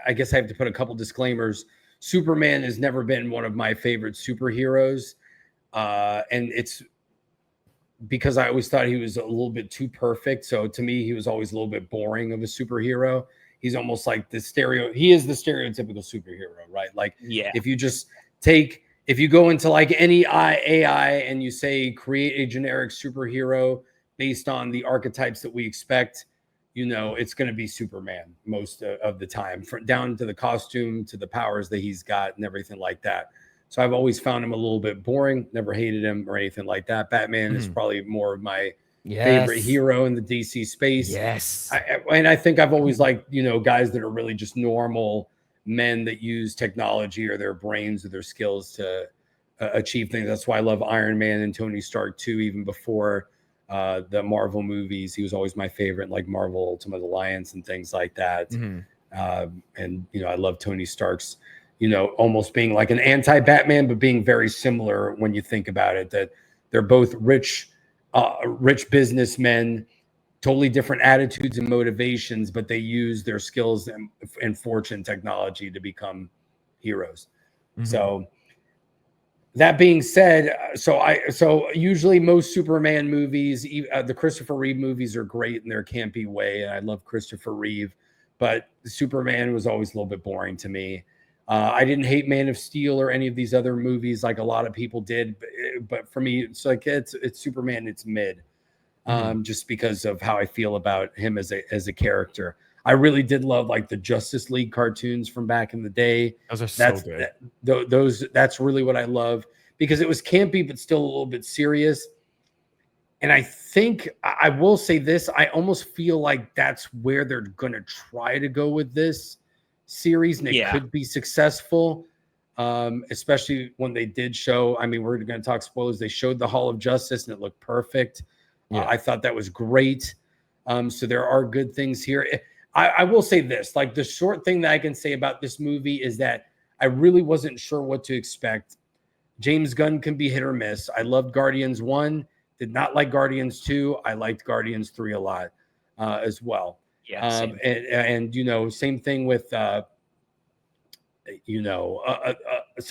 I guess I have to put a couple disclaimers. Superman has never been one of my favorite superheroes. And it's because I always thought he was a little bit too perfect. So to me, he was always a little bit boring of a superhero. He's almost like he is the stereotypical superhero, right? Like if you go into like any AI and you say create a generic superhero based on the archetypes that we expect, it's going to be Superman most of the time, down to the costume, to the powers that he's got and everything like that. So I've always found him a little bit boring, never hated him or anything like that. Batman is probably more of my favorite hero in the DC space. Yes. And I think I've always liked, guys that are really just normal men that use technology or their brains or their skills to achieve things. That's why I love Iron Man and Tony Stark too, even before the Marvel movies. He was always my favorite, like Marvel Ultimate Alliance and things like that. And I love Tony Stark's, almost being like an anti-Batman, but being very similar when you think about it, that they're both rich businessmen, totally different attitudes and motivations, but they use their skills and fortune technology to become heroes. So that being said, so usually most Superman movies, the Christopher Reeve movies are great in their campy way. And I love Christopher Reeve, but Superman was always a little bit boring to me. I didn't hate Man of Steel or any of these other movies like a lot of people did, but for me, it's like it's Superman. It's mid, just because of how I feel about him as a character. I really did love like the Justice League cartoons from back in the day. Those are so good. That's really what I love, because it was campy but still a little bit serious. And I think I will say this: I almost feel like that's where they're going to try to go with this series, and it could be successful, especially when they did show. I mean, we're going to talk spoilers. They showed the Hall of Justice, and it looked perfect. I thought that was great. So there are good things here. I will say this: like the short thing that I can say about this movie is that I really wasn't sure what to expect. James Gunn can be hit or miss. I loved Guardians 1, did not like Guardians 2. I liked Guardians 3 a lot as well. And same thing with some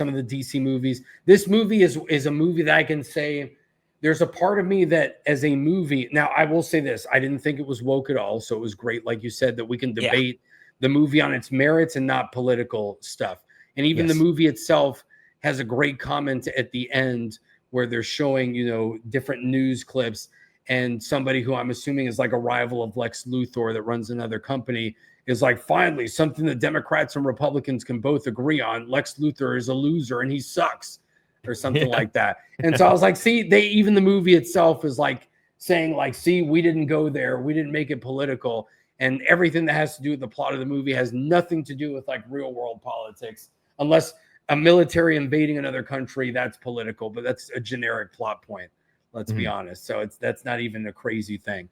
of the DC movies. This movie is a movie that I can say there's a part of me that as a movie. Now I will say this: I didn't think it was woke at all, so it was great, like you said, that we can debate the movie on its merits and not political stuff. And even the movie itself has a great comment at the end where they're showing different news clips. And somebody who I'm assuming is like a rival of Lex Luthor that runs another company is like, finally, something that Democrats and Republicans can both agree on. Lex Luthor is a loser and he sucks, or something like that. And so I was like, see, even the movie itself is like saying like, see, we didn't go there. We didn't make it political. And everything that has to do with the plot of the movie has nothing to do with like real world politics, unless a military invading another country, that's political, but that's a generic plot point. Let's be honest. So that's not even a crazy thing.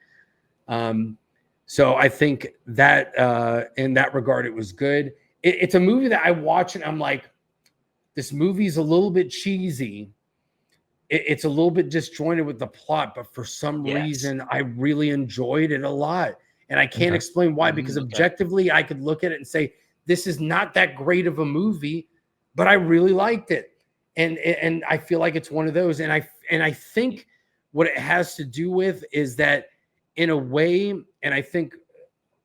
So I think that in that regard, it was good. It's a movie that I watch and I'm like, this movie's a little bit cheesy. It's a little bit disjointed with the plot, but for some reason, I really enjoyed it a lot. And I can't explain why, because objectively, I could look at it and say, this is not that great of a movie, but I really liked it. And I feel like it's one of those. And I think what it has to do with is that in a way, and I think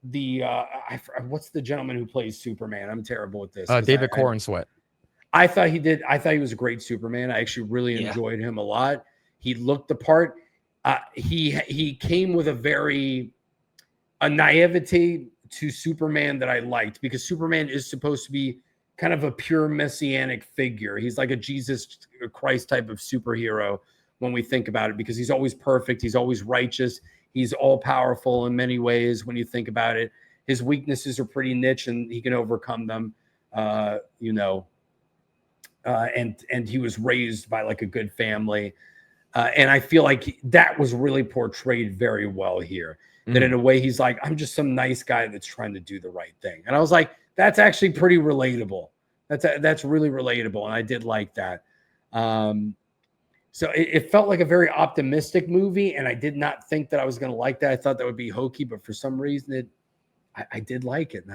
what's the gentleman who plays Superman? I'm terrible at this. David Corenswet. I thought he was a great Superman. I actually really enjoyed him a lot. He looked the part. He came with a naivety to Superman that I liked, because Superman is supposed to be kind of a pure messianic figure. He's like a Jesus Christ type of superhero when we think about it, because he's always perfect. He's always righteous. He's all powerful in many ways when you think about it. His weaknesses are pretty niche and he can overcome them, and he was raised by like a good family. And I feel like that was really portrayed very well here. That in a way, he's like, I'm just some nice guy that's trying to do the right thing. And I was like, that's actually pretty relatable. That's really relatable. And I did like that. So it felt like a very optimistic movie. And I did not think that I was going to like that. I thought that would be hokey, but for some reason I did like it.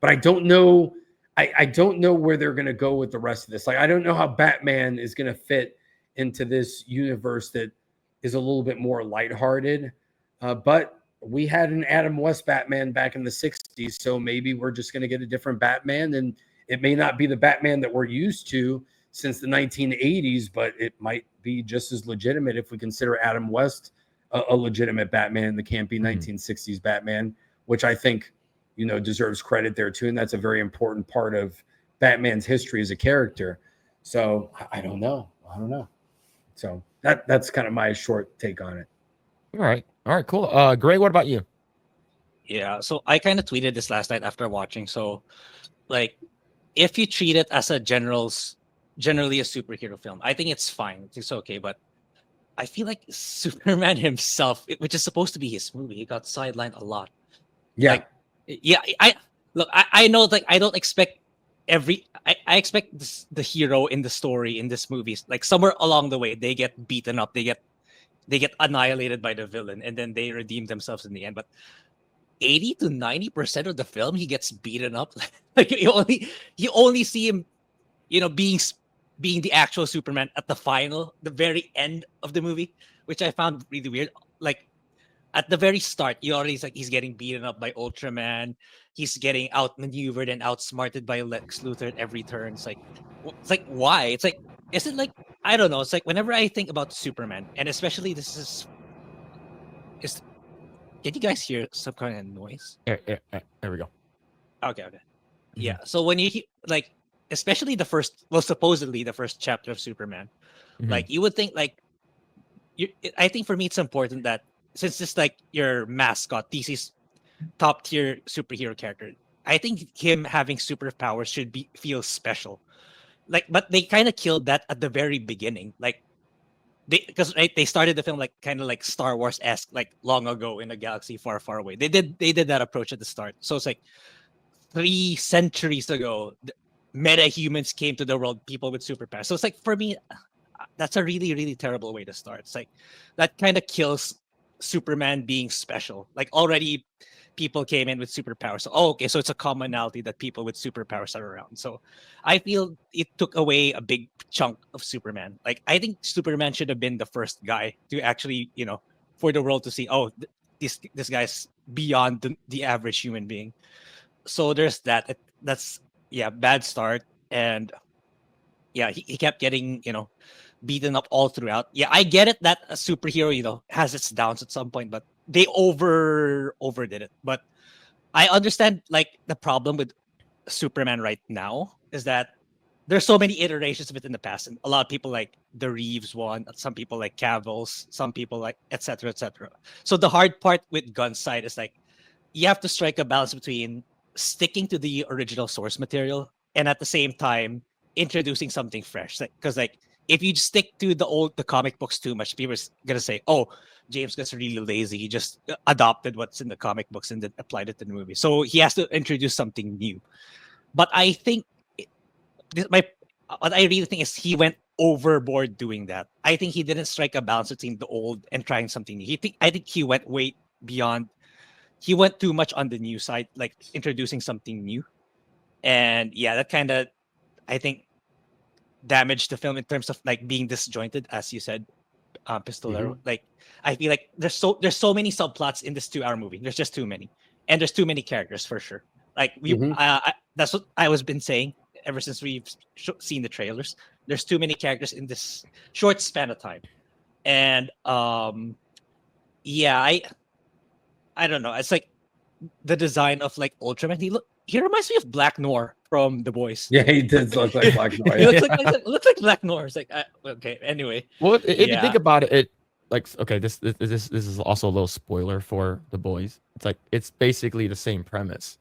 But I don't know I don't know where they're going to go with the rest of this. Like, I don't know how Batman is going to fit into this universe that is a little bit more lighthearted. But we had an Adam West Batman back in the 60s, so maybe we're just going to get a different Batman, and it may not be the Batman that we're used to since the 1980s, but it might be just as legitimate if we consider Adam West a legitimate Batman, the campy 1960s Batman, which I think, deserves credit there too. And that's a very important part of Batman's history as a character. So I don't know. So that's kind of my short take on it. All right, cool. Grae, what about you? Yeah, so I kind of tweeted this last night after watching. So, like, if you treat it as generally a superhero film, I think it's fine. It's okay, but I feel like Superman himself, which is supposed to be his movie, he got sidelined a lot. Yeah. I know, like, I don't expect I expect the hero in the story in this movie, like, somewhere along the way they get beaten up, they get annihilated by the villain, and then they redeem themselves in the end. But 80 to 90% of the film, he gets beaten up. Like, you only see him, being the actual Superman at the very end of the movie, which I found really weird. Like, at the very start, he's getting beaten up by Ultraman. He's getting outmaneuvered and outsmarted by Lex Luthor at every turn. It's like why? It's like, is it like, I don't know. It's like, whenever I think about Superman, and especially this is can you guys hear some kind of noise? There we go. Okay. Yeah. So when you like, especially supposedly the first chapter of Superman, like, you would think, like, I think for me it's important that, since it's like your mascot, DC's top tier superhero character, I think him having superpowers should feel special. Like, but they kind of killed that at the very beginning. Like, because they started the film like kind of like Star Wars-esque, like, long ago in a galaxy far, far away. They did that approach at the start. So it's like 3 centuries ago, meta humans came to the world, people with superpowers. So it's like, for me, that's a really, really terrible way to start. It's like, that kind of kills Superman being special. Like, already people came in with superpowers. So, okay, so it's a commonality that people with superpowers are around. So I feel it took away a big chunk of Superman. Like, I think Superman should have been the first guy to actually, for the world to see, this guy's beyond the average human being. So there's that. That's, bad start. And he kept getting, beaten up all throughout. Yeah, I get it that a superhero, has its downs at some point, but they overdid it. But I understand, like, the problem with Superman right now is that there's so many iterations of it in the past, and a lot of people like the Reeves one, some people like Cavill's, some people like etc. etc. So the hard part with Gunn's side is, like, you have to strike a balance between sticking to the original source material and at the same time introducing something fresh. Because, like, if you stick to the comic books too much, people are gonna say, "Oh, James Gunn's really lazy. He just adopted what's in the comic books and then applied it to the movie." So he has to introduce something new. But I think what I really think is he went overboard doing that. I think he didn't strike a balance between the old and trying something new. I think he went way beyond. He went too much on the new side, like introducing something new, and that kind of, I think, damaged the film in terms of, like, being disjointed, as you said, Pistolero. Like, I feel like there's so many subplots in this 2-hour movie. There's just too many, and there's too many characters for sure. Like, that's what I was been saying ever since we've seen the trailers. There's too many characters in this short span of time, and I don't know. It's like the design of, like, Ultraman. He reminds me of Black Noir from The Boys. Yeah, he did look like Black Noir. He looks like Black Noir. It's like, okay. Anyway, well, if you think about it, like, okay, this is also a little spoiler for The Boys. It's like, it's basically the same premise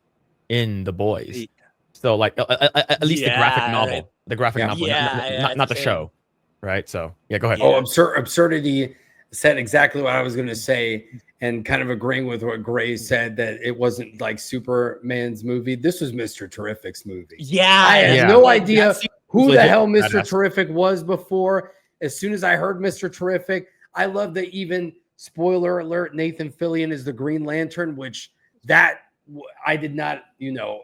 in The Boys. So, like, at least the graphic novel, right? The graphic novel, not the show, right? So, go ahead. Oh, absurdity said exactly what I was going to say, and kind of agreeing with what Grae said, that it wasn't like Superman's movie. This was Mr. Terrific's movie. I had no idea who the hell Mr. Terrific was before. As soon as I heard Mr. Terrific, I love that, even, spoiler alert, Nathan Fillion is the Green Lantern, which that I did not,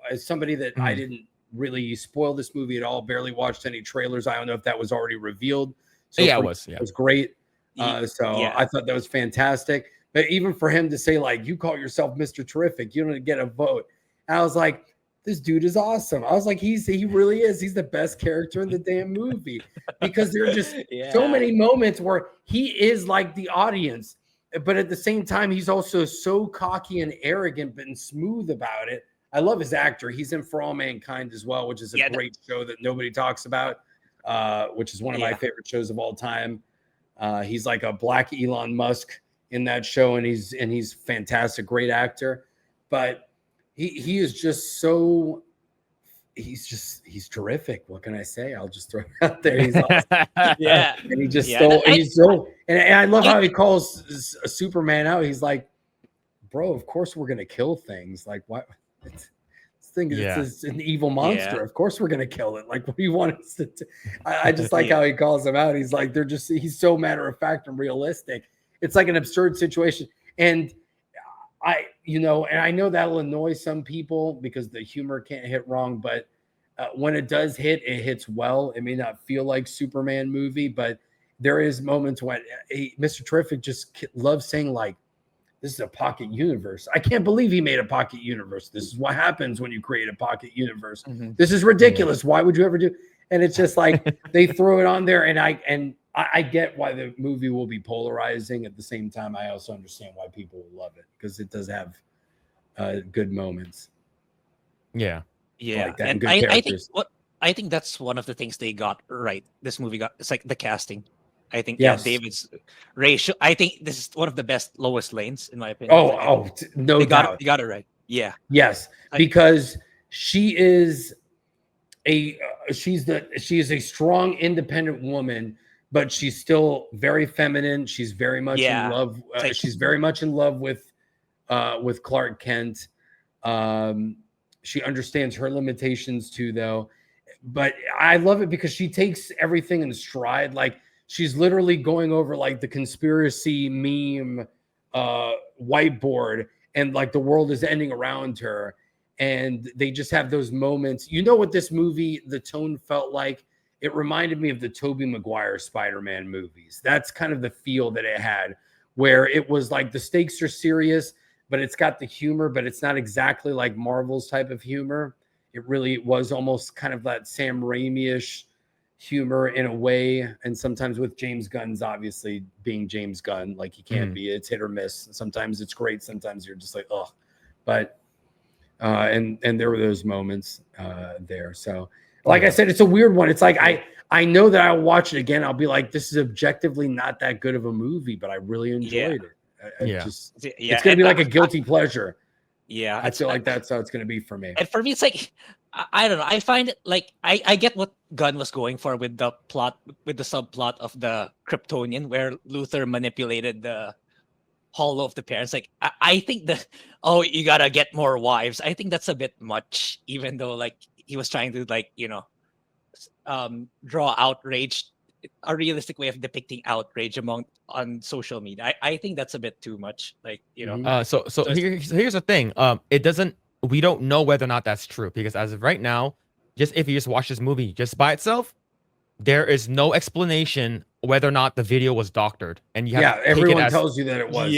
as somebody that I didn't really spoil this movie at all. Barely watched any trailers. I don't know if that was already revealed. So Yeah, it was great. So Yeah. I thought that was fantastic. But even for him to say, like, you call yourself Mr. Terrific, you don't get a vote. And I was like, this dude is awesome. I was like, he really is. He's the best character in the damn movie, because there are just so many moments where he is like the audience, but at the same time, he's also so cocky and arrogant, but smooth about it. I love his actor. He's in For All Mankind as well, which is a great show that nobody talks about, which is one of my favorite shows of all time. He's like a black Elon Musk in that show, and he's fantastic, great actor. But he is just so he's terrific. What can I say? I'll just throw it out there. He's awesome. And he just and I love how he calls Superman out. He's like, bro, of course we're gonna kill things. Like, what? It's an evil monster. Of course we're gonna kill it. Like, what do you want us to do? I just like how he calls him out. He's like, he's so matter of fact and realistic. It's like an absurd situation. And and I know that'll annoy some people because the humor can't hit wrong, but when it does hit, it hits well. It may not feel like Superman movie, but there is moments when Mr. Terrific just loves saying, like, this is a pocket universe. I can't believe he made a pocket universe. This is what happens when you create a pocket universe. This is ridiculous. Why would you ever do? And it's just like they throw it on there, and I get why the movie will be polarizing. At the same time, I also understand why people will love it, because it does have good moments. Yeah. Like that, and I think that's one of the things they got right. This movie got, it's like the casting. I think David's ratio. I think this is one of the best Lois Lanes, in my opinion. No doubt. They got it right. Yeah. Yes, because she is she is a strong, independent woman, but she's still very feminine. She's very much in love. She's very much in love with Clark Kent. She understands her limitations too, though. But I love it because she takes everything in stride. Like, she's literally going over like the conspiracy meme whiteboard, and like the world is ending around her. And they just have those moments. You know what this movie, the tone felt like? It reminded me of the Tobey Maguire Spider-Man movies. That's kind of the feel that it had, where it was like the stakes are serious, but it's got the humor, but it's not exactly like Marvel's type of humor. It really was almost kind of that Sam Raimi-ish humor in a way. And sometimes with James Gunn's obviously being James Gunn, like he can't be, it's hit or miss. Sometimes it's great. Sometimes you're just like, oh, but, and there were those moments there. So like I said, it's a weird one. It's like, I know that I'll watch it again. I'll be like, this is objectively not that good of a movie, but I really enjoyed it. It's going to be like a guilty pleasure. Yeah. I feel like that's how it's going to be for me. And for me, it's like, I don't know. I find it like, I get what Gunn was going for with the plot, with the subplot of the Kryptonian, where Luthor manipulated the hollow of the parents. Like, I think you got to get more wives. I think that's a bit much, even though like he was trying to like, draw outrage, a realistic way of depicting outrage on social media. I think that's a bit too much. Like, So here's the thing. We don't know whether or not that's true, because as of right now, if you just watch this movie just by itself, there is no explanation whether or not the video was doctored. And you have everyone tells you that it was.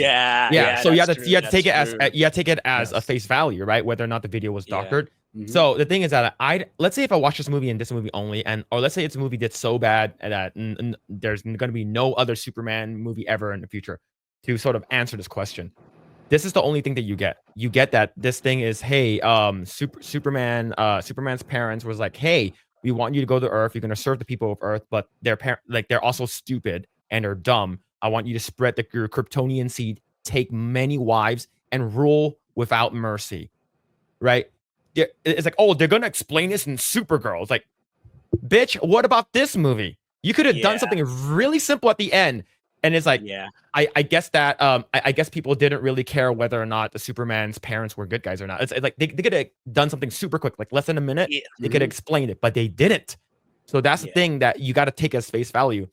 So you have to take it as a face value, right? Whether or not the video was doctored. So the thing is that let's say if I watch this movie and this movie only, or let's say it's a movie that's so bad that there's going to be no other Superman movie ever in the future to sort of answer this question. This is the only thing that you get. You get that this thing is, hey, Superman's parents was like, hey, we want you to go to Earth. You're going to serve the people of Earth, but they're also stupid and they're dumb. I want you to spread your Kryptonian seed, take many wives, and rule without mercy, right? It's like, oh, they're going to explain this in Supergirl. It's like, bitch, what about this movie? You could have done something really simple at the end. And it's like, I guess that I guess people didn't really care whether or not the Superman's parents were good guys or not. It's like they could have done something super quick, like less than a minute. They could have explained it, but they didn't. So that's the thing that you got to take as face value.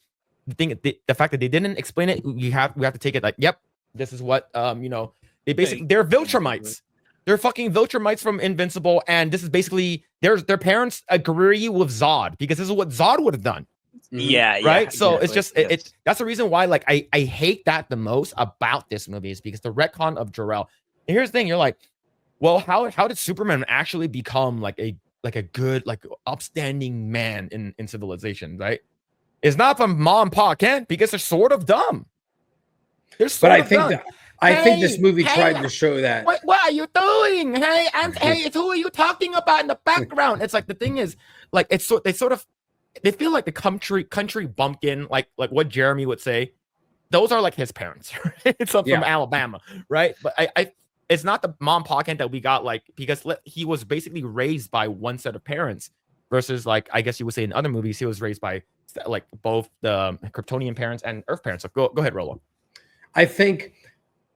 The fact that they didn't explain it, we have to take it like, yep, this is what they basically, they're Viltrumites. They're fucking Viltrumites from Invincible, and this is basically their parents agree with Zod because this is what Zod would have done. Yeah, right. So it's just yes. it's that's the reason why like I hate that the most about this movie is because the retcon of Jor-El. And here's the thing, you're like, well, how did Superman actually become like a good, like upstanding man in civilization, right? It's not from mom and pa Kent because they're sort of dumb. They're sort But of dumb. I think this movie tried to show that. What are you doing? Hey, it's who are you talking about in the background? It's like the thing is, like they feel like the country bumpkin, like what Jeremy would say. Those are like his parents, right? It's from Alabama, right? But I it's not the mom pocket that we got, like, because he was basically raised by one set of parents versus, like, I guess you would say in other movies he was raised by like both the Kryptonian parents and Earth parents. So go ahead, Rolo. I think,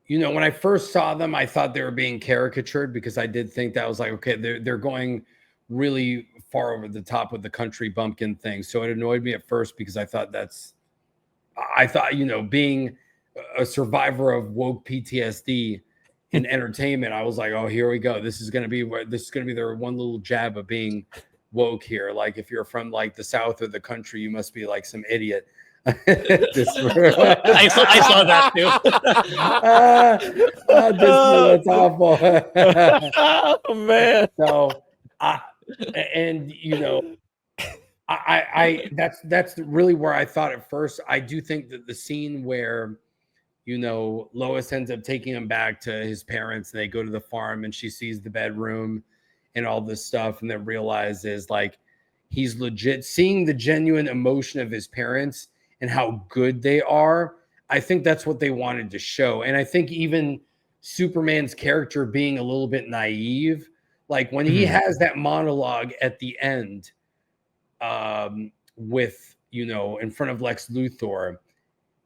when I first saw them, I thought they were being caricatured because I did think that was like, okay, they're going really far over the top with the country bumpkin thing. So it annoyed me at first because I thought being a survivor of woke PTSD in entertainment, I was like, oh, here we go. This is going to be their one little jab of being woke here. Like, if you're from like the South or the country, you must be like some idiot. I saw that too. That's awful. Oh man. So, that's really where I thought at first. I do think that the scene where, Lois ends up taking him back to his parents and they go to the farm and she sees the bedroom and all this stuff and then realizes like he's legit seeing the genuine emotion of his parents and how good they are. I think that's what they wanted to show. And I think even Superman's character being a little bit naive, like when he has that monologue at the end with, in front of Lex Luthor,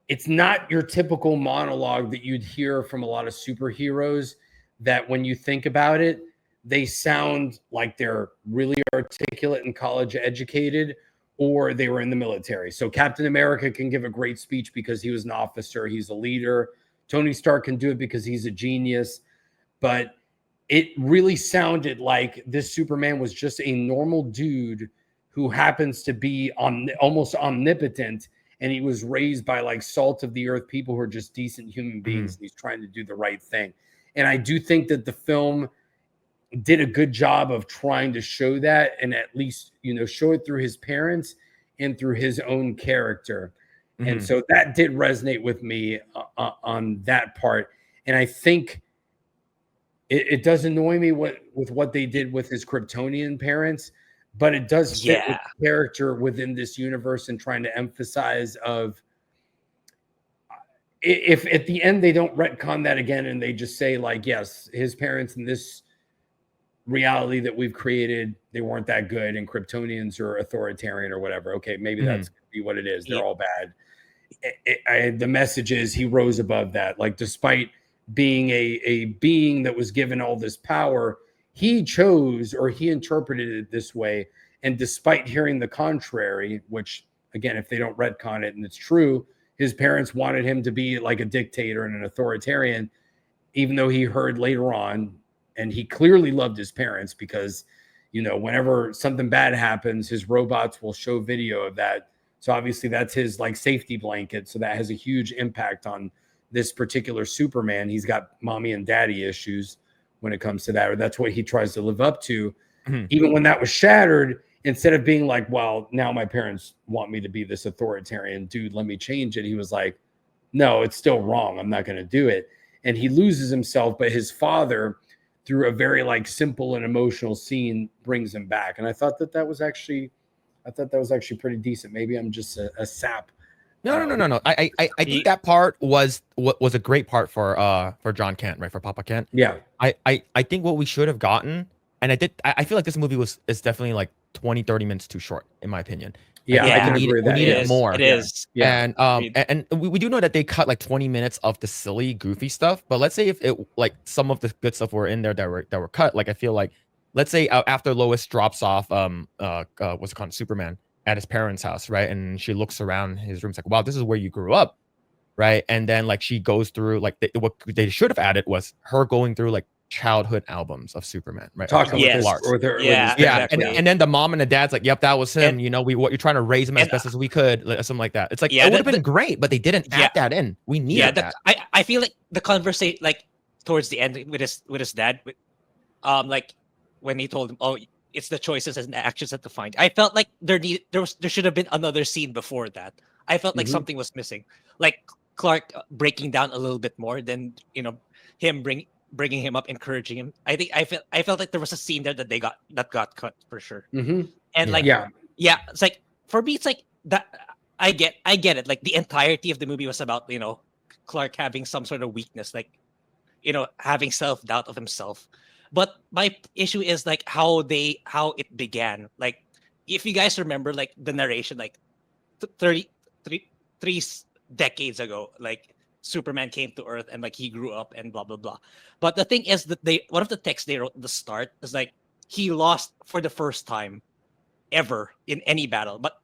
it's not your typical monologue that you'd hear from a lot of superheroes that when you think about it, they sound like they're really articulate and college educated, or they were in the military. So Captain America can give a great speech because he was an officer. He's a leader. Tony Stark can do it because he's a genius. But it really sounded like this Superman was just a normal dude who happens to be almost omnipotent. And he was raised by like salt of the earth people who are just decent human beings. And he's trying to do the right thing. And I do think that the film did a good job of trying to show that, and at least, show it through his parents and through his own character. And so that did resonate with me on that part. And I think it does annoy me with what they did with his Kryptonian parents, but it does fit with the character within this universe and trying to emphasize of, if at the end they don't retcon that again and they just say like, yes, his parents in this reality that we've created, they weren't that good and Kryptonians are authoritarian or whatever. Okay, maybe that's gonna be what it is. They're all bad. The message is he rose above that. Like, despite being a being that was given all this power, he chose, or he interpreted it this way. And despite hearing the contrary, which again, if they don't retcon it and it's true, his parents wanted him to be like a dictator and an authoritarian, even though he heard later on, and he clearly loved his parents because, whenever something bad happens, his robots will show video of that. So obviously that's his like safety blanket. So that has a huge impact on this particular Superman. He's got mommy and daddy issues when it comes to that, or that's what he tries to live up to. Even when that was shattered, instead of being like, well, now my parents want me to be this authoritarian dude, let me change it. He was like, no, it's still wrong. I'm not going to do it. And he loses himself, but his father, through a very like simple and emotional scene, brings him back. And I thought that was actually pretty decent. Maybe I'm just a sap. No. I think that part was a great part for John Kent, right? For Papa Kent. Yeah. I think what we should have gotten, and I feel like this movie is definitely like 20-30 minutes too short, in my opinion. Yeah, I can agree with that. We need it more. It is. Yeah. And we do know that they cut like 20 minutes of the silly, goofy stuff. But let's say if it like some of the good stuff were in there that were cut. Like I feel like, let's say after Lois drops off what's it called, Superman at his parents' house, right? And she looks around his room, it's like, wow, this is where you grew up, right? And then like she goes through like what they should have added was her going through like childhood albums of Superman, right? Talking Yes. with his Yeah, dad. exactly. And then the mom and the dad's like, yep, that was him. And- you know, you're trying to raise him as and, best as we could, something like that. It's like Yeah, it would have been great, but they didn't yeah. add that in. We needed that. I feel like the conversation, like towards the end with his dad, like when he told him, "Oh, it's the choices and the actions that define." I felt like there should have been another scene before that. I felt like something was missing, like Clark breaking down a little bit more than him bringing him up, encouraging him. I felt like there was a scene there that got cut for sure. And like it's like for me, it's like that. I get it. Like the entirety of the movie was about Clark having some sort of weakness, like having self-doubt of himself. But my issue is like how it began. Like if you guys remember, like the narration, like 3 decades ago, like Superman came to Earth and like he grew up and blah blah blah. But the thing is that one of the texts they wrote at the start is like he lost for the first time ever in any battle. But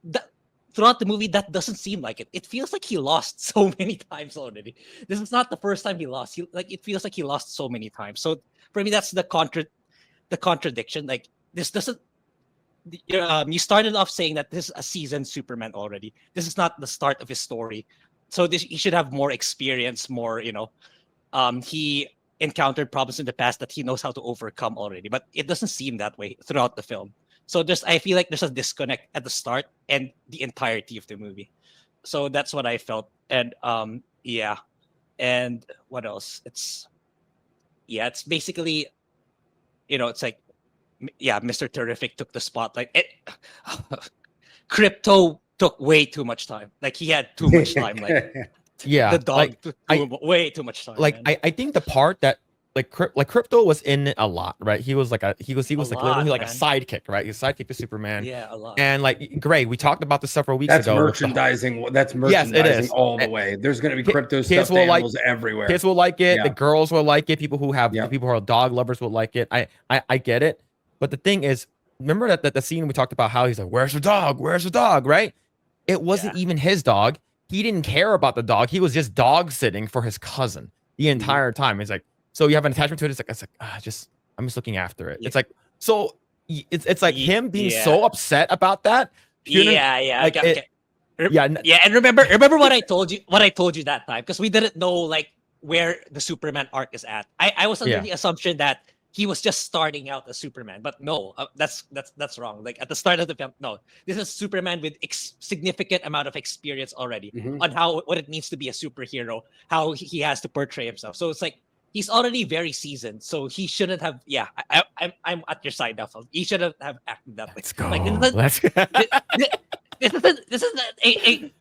throughout the movie, that doesn't seem like it. It feels like he lost so many times already. This is not the first time he lost. It feels like he lost so many times. So for me, that's the contradiction. Like this doesn't. You started off saying that this is a seasoned Superman already. This is not the start of his story. So he should have more experience, more. He encountered problems in the past that he knows how to overcome already. But it doesn't seem that way throughout the film. So I feel like there's a disconnect at the start and the entirety of the movie. So that's what I felt. And and what else? It's basically, it's like, Mr. Terrific took the spotlight. Crypto took way too much time. Like he had too much time. Like the dog took way too much time. Like I think the part that like Crypto was in it a lot, right? He was like he was literally like a sidekick, right? He's a sidekick to Superman. Yeah, a lot. And like Grae, we talked about this several weeks that's ago. Merchandising. That's merchandising yes, it is. all the way. There's going to be Crypto stuffed animals everywhere. Kids will like it. The girls will like it. People who are dog lovers will like it. I get it. But the thing is, remember that the scene we talked about how he's like, "Where's the dog? Where's the dog?" Right? It wasn't even his dog. He didn't care about the dog. He was just dog sitting for his cousin the entire time. He's like. So you have an attachment to it. It's like I'm just looking after it. It's like so. It's like him being so upset about that. And remember what I told you. What I told you that time, because we didn't know like where the Superman arc is at. I was under the assumption that he was just starting out as Superman, but no, that's wrong. Like at the start of the film, no, this is Superman with significant amount of experience already on what it means to be a superhero, how he has to portray himself. So it's like. He's already very seasoned, so he shouldn't have. Yeah, I'm at your side now. He shouldn't have acted that way. Let's go.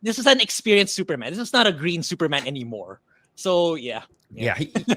This is an experienced Superman. This is not a green Superman anymore. So yeah.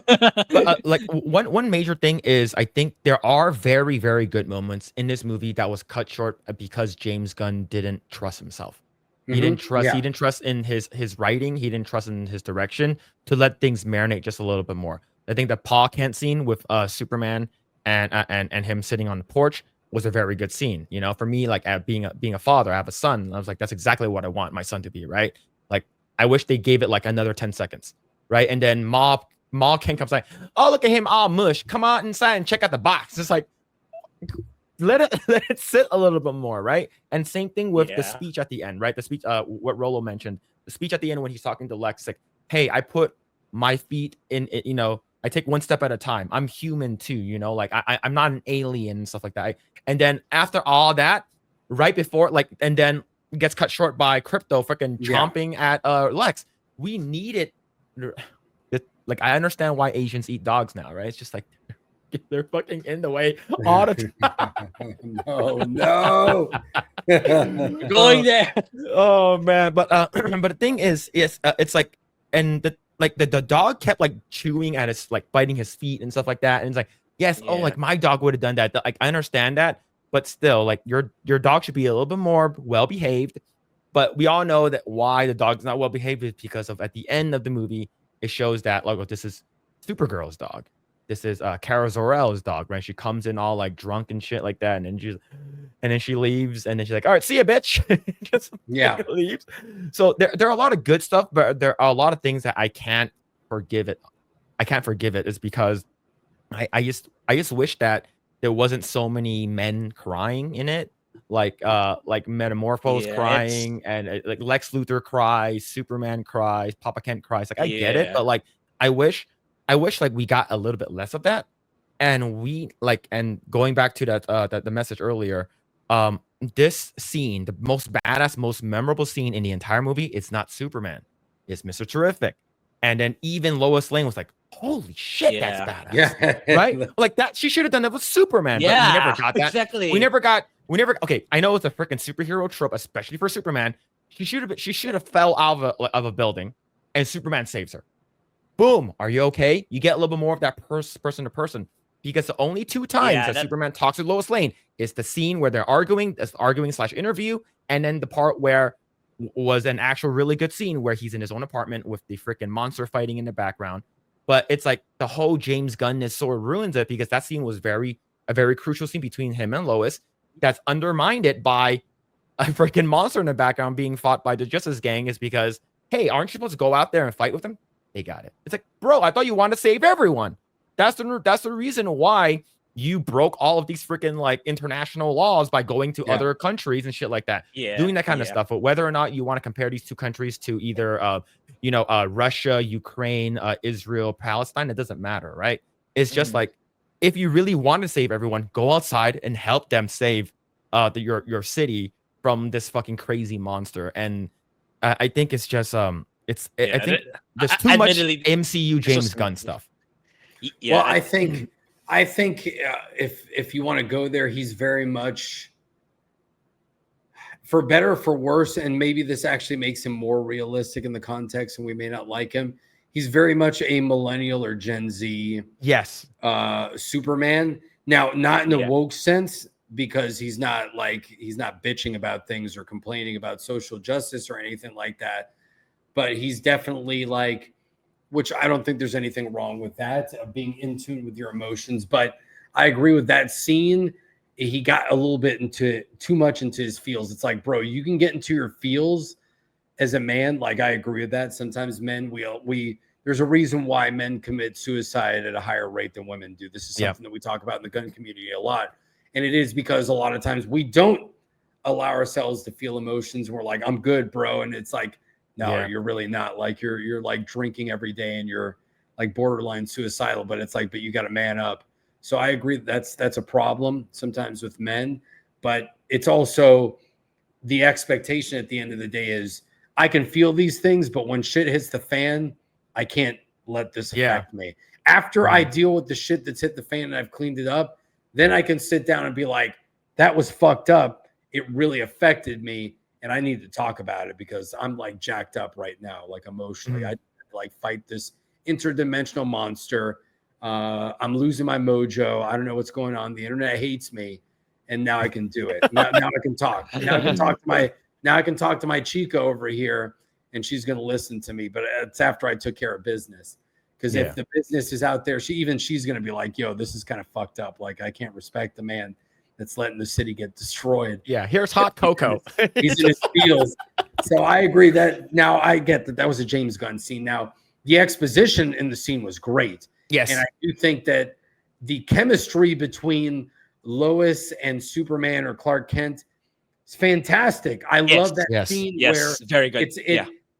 But, like one major thing is I think there are very very good moments in this movie that was cut short because James Gunn didn't trust himself. He didn't trust. He didn't trust in his writing. He didn't trust in his direction to let things marinate just a little bit more. I think the Paw Kent scene with Superman and him sitting on the porch was a very good scene. For me, like being a father, I have a son. I was like, that's exactly what I want my son to be, right? Like, I wish they gave it like another 10 seconds, right? And then Ma Kent comes like, oh, look at him, all mush. Come on inside and check out the box. It's like, let it sit a little bit more, right? And same thing with the speech at the end, right? The speech, what Rolo mentioned, the speech at the end when he's talking to Lex, like, hey, I put my feet in, I take one step at a time. I'm human too, like I'm not an alien and stuff like that. And then after all that, right before, like, and then gets cut short by Crypto freaking chomping at Lex. We need it. Like, I understand why Asians eat dogs now, right? It's just like they're fucking in the way all the time. No. Going there. Oh man, but the thing is it's like, and the dog kept like chewing at his, like biting his feet and stuff like that, and it's like, yes, oh, like my dog would have done that. Like, I understand that, but still, like your dog should be a little bit more well behaved. But we all know that why the dog's not well behaved is because of at the end of the movie it shows that, like, this is Supergirl's dog. This is Kara Zor-El's dog, right? She comes in all like drunk and shit like that, and then she leaves, and then she's like, "All right, see ya, bitch." Just leaves. So there are a lot of good stuff, but there are a lot of things that I can't forgive it. Is because I just wish that there wasn't so many men crying in it, like Metamorphose crying, and like Lex Luthor cries, Superman cries, Papa Kent cries. Like I get it, but like I wish like we got a little bit less of that. And going back to that the message earlier, this scene, the most badass, most memorable scene in the entire movie, it's not Superman, it's Mr. Terrific. And then even Lois Lane was like, holy shit, that's badass. Yeah. Right? Like that, she should have done that with Superman, but we never got that. Exactly. We never okay, I know it's a freaking superhero trope, especially for Superman. She should have fell out of a building and Superman saves her. Boom. Are you okay? You get a little bit more of that person to person. Because the only two times that Superman talks with Lois Lane is the scene where they're arguing / interview, and then the part where was an actual really good scene where he's in his own apartment with the freaking monster fighting in the background. But it's like the whole James Gunn sort of ruins it, because that scene was a very crucial scene between him and Lois that's undermined it by a freaking monster in the background being fought by the Justice Gang, is because, hey, aren't you supposed to go out there and fight with them? They got it. It's like, bro, I thought you wanted to save everyone. That's the reason why you broke all of these freaking like international laws by going to other countries and shit like that. Yeah, doing that kind of stuff. But whether or not you want to compare these two countries to either Russia, Ukraine, Israel, Palestine, it doesn't matter, right? It's just like, if you really want to save everyone, go outside and help them save your city from this fucking crazy monster. And I think it's just I think there's too much MCU James Gunn stuff. Yeah, well, I think if you want to go there, he's very much, for better or for worse, and maybe this actually makes him more realistic in the context, and we may not like him. He's very much a millennial or Gen Z. Yes. Superman. Now, not in the woke sense, because he's not bitching about things or complaining about social justice or anything like that. But he's definitely like, which I don't think there's anything wrong with that, being in tune with your emotions. But I agree with that scene. He got a little bit too much into his feels. It's like, bro, you can get into your feels as a man. Like, I agree with that. Sometimes men, there's a reason why men commit suicide at a higher rate than women do. This is something that we talk about in the gun community a lot. And it is because a lot of times we don't allow ourselves to feel emotions. We're like, I'm good, bro. And it's like, no, you're really not. Like, you're like drinking every day and you're like borderline suicidal, but it's like, but you got to man up. So I agree that's a problem sometimes with men, but it's also the expectation at the end of the day is, I can feel these things, but when shit hits the fan, I can't let this affect me. After I deal with the shit that's hit the fan and I've cleaned it up, then I can sit down and be like, that was fucked up. It really affected me. And I need to talk about it because I'm like jacked up right now, like emotionally. I like fight this interdimensional monster. I'm losing my mojo. I don't know what's going on. The internet hates me, and now I can do it. Now I can talk. Now I can talk to my Chica over here, and she's going to listen to me. But it's after I took care of business. Because if the business is out there, she's going to be like, yo, this is kind of fucked up. Like, I can't respect the man that's letting the city get destroyed. Yeah, here's hot cocoa. He's in his feels. So I agree that now I get that was a James Gunn scene. Now, the exposition in the scene was great. Yes. And I do think that the chemistry between Lois and Superman or Clark Kent is fantastic. I love that scene where very good.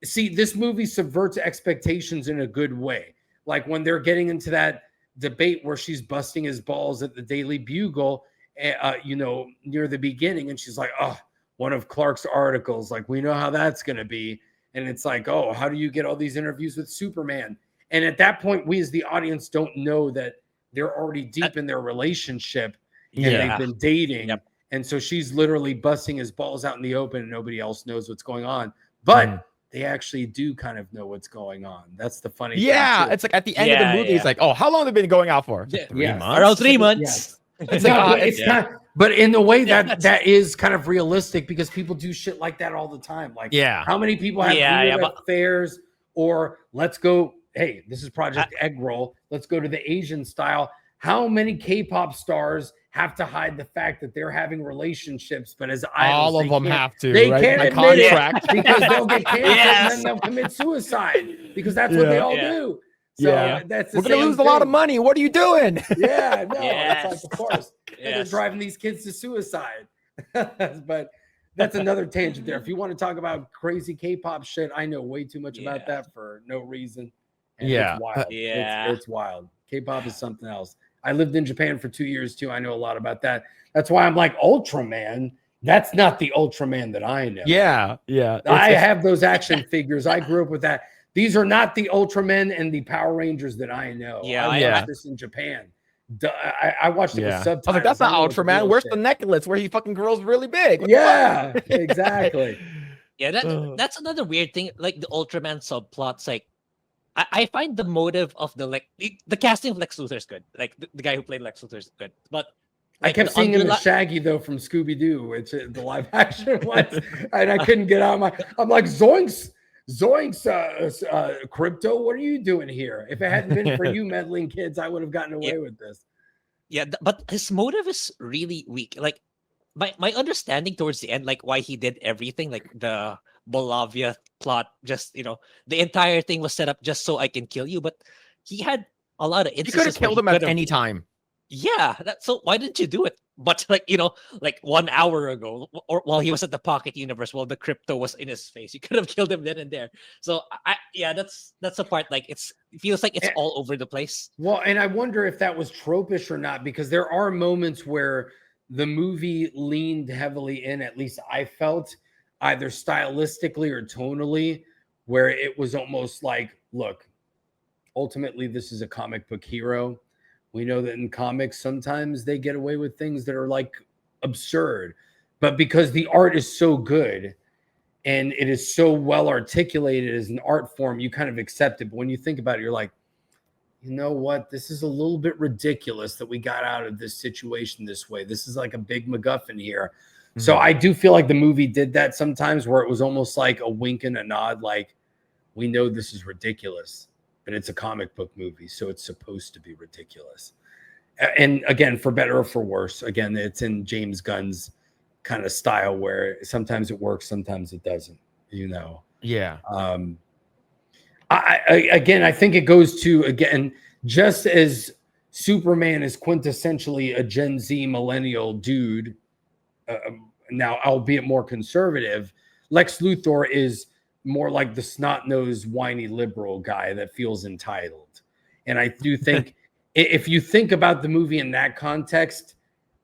See, this movie subverts expectations in a good way. Like when they're getting into that debate where she's busting his balls at the Daily Bugle, near the beginning, and she's like, oh, one of Clark's articles, like, we know how that's going to be. And it's like, oh, how do you get all these interviews with Superman? And at that point, we as the audience don't know that they're already deep in their relationship and they've been dating. And so she's literally busting his balls out in the open and nobody else knows what's going on. But they actually do kind of know what's going on. That's the funny thing. It's like at the end of the movie, it's like, oh, how long have they been going out for? 3 months? Around 3 months. It's like, but in the way that is kind of realistic, because people do shit like that all the time. Like, how many people have weird affairs, or let's go, hey, this is Project Eggroll, let's go to the Asian style. How many K-pop stars have to hide the fact that they're having relationships, but as idols, all of them have to, they right? can't By admit contract. it because they'll get canceled and then they'll commit suicide, because that's what they all do. So Yeah. that's the We're gonna same lose a lot of thing. money. What are you doing? Yeah, no, Yes. it's like, of course. They're Yes. driving these kids to suicide. But that's another tangent there. If you want to talk about crazy K-pop shit, I know way too much about Yeah. that for no reason. And Yeah. it's wild. Yeah. It's wild. K-pop is something else. I lived in Japan for 2 years too. I know a lot about that. That's why I'm like, Ultraman. That's not the Ultraman that I know. Yeah. Yeah. I have those action figures. I grew up with that. These are not the Ultramen and the Power Rangers that I know. Yeah, I yeah. watched this in Japan. I watched it with subtitles. I was like, that's not I know it's Ultraman. real Where's shit. the necklace where he fucking grows really big? What the Yeah, fuck? exactly. Yeah, that's another weird thing. Like the Ultraman subplots, like I find the motive of the casting of Lex Luthor is good. Like the guy who played Lex Luthor is good. But I like, kept seeing him as underli- Shaggy though from Scooby Doo, which is the live action ones, and I couldn't get out of my. I'm like, Zoinks, Crypto, what are you doing here? If it hadn't been for you meddling kids, I would have gotten away with this. Yeah, but his motive is really weak. Like my understanding towards the end, like why he did everything, like the Bolavia plot, just the entire thing was set up just so I can kill you. But he had a lot of You could have instances where killed he him at could've- any time. Yeah, so why didn't you do it? But like 1 hour ago, or while he was at the Pocket Universe, while the crypto was in his face, you could have killed him then and there. So that's the part. Like it feels like it's all over the place. Well, and I wonder if that was tropish or not, because there are moments where the movie leaned heavily in, at least I felt, either stylistically or tonally, where it was almost like, look, ultimately this is a comic book hero. We know that in comics, sometimes they get away with things that are like absurd, but because the art is so good and it is so well articulated as an art form, you kind of accept it. But when you think about it, you're like, you know what? This is a little bit ridiculous that we got out of this situation this way. This is like a big MacGuffin here. Mm-hmm. So I do feel like the movie did that sometimes, where it was almost like a wink and a nod, like, we know this is ridiculous, but it's a comic book movie, so it's supposed to be ridiculous. And again, for better or for worse, again, it's in James Gunn's kind of style where sometimes it works, sometimes it doesn't, Yeah. I think it goes to, again, just as Superman is quintessentially a Gen Z millennial dude, now, albeit more conservative, Lex Luthor is more like the snot-nosed, whiny liberal guy that feels entitled. And I do think if you think about the movie in that context,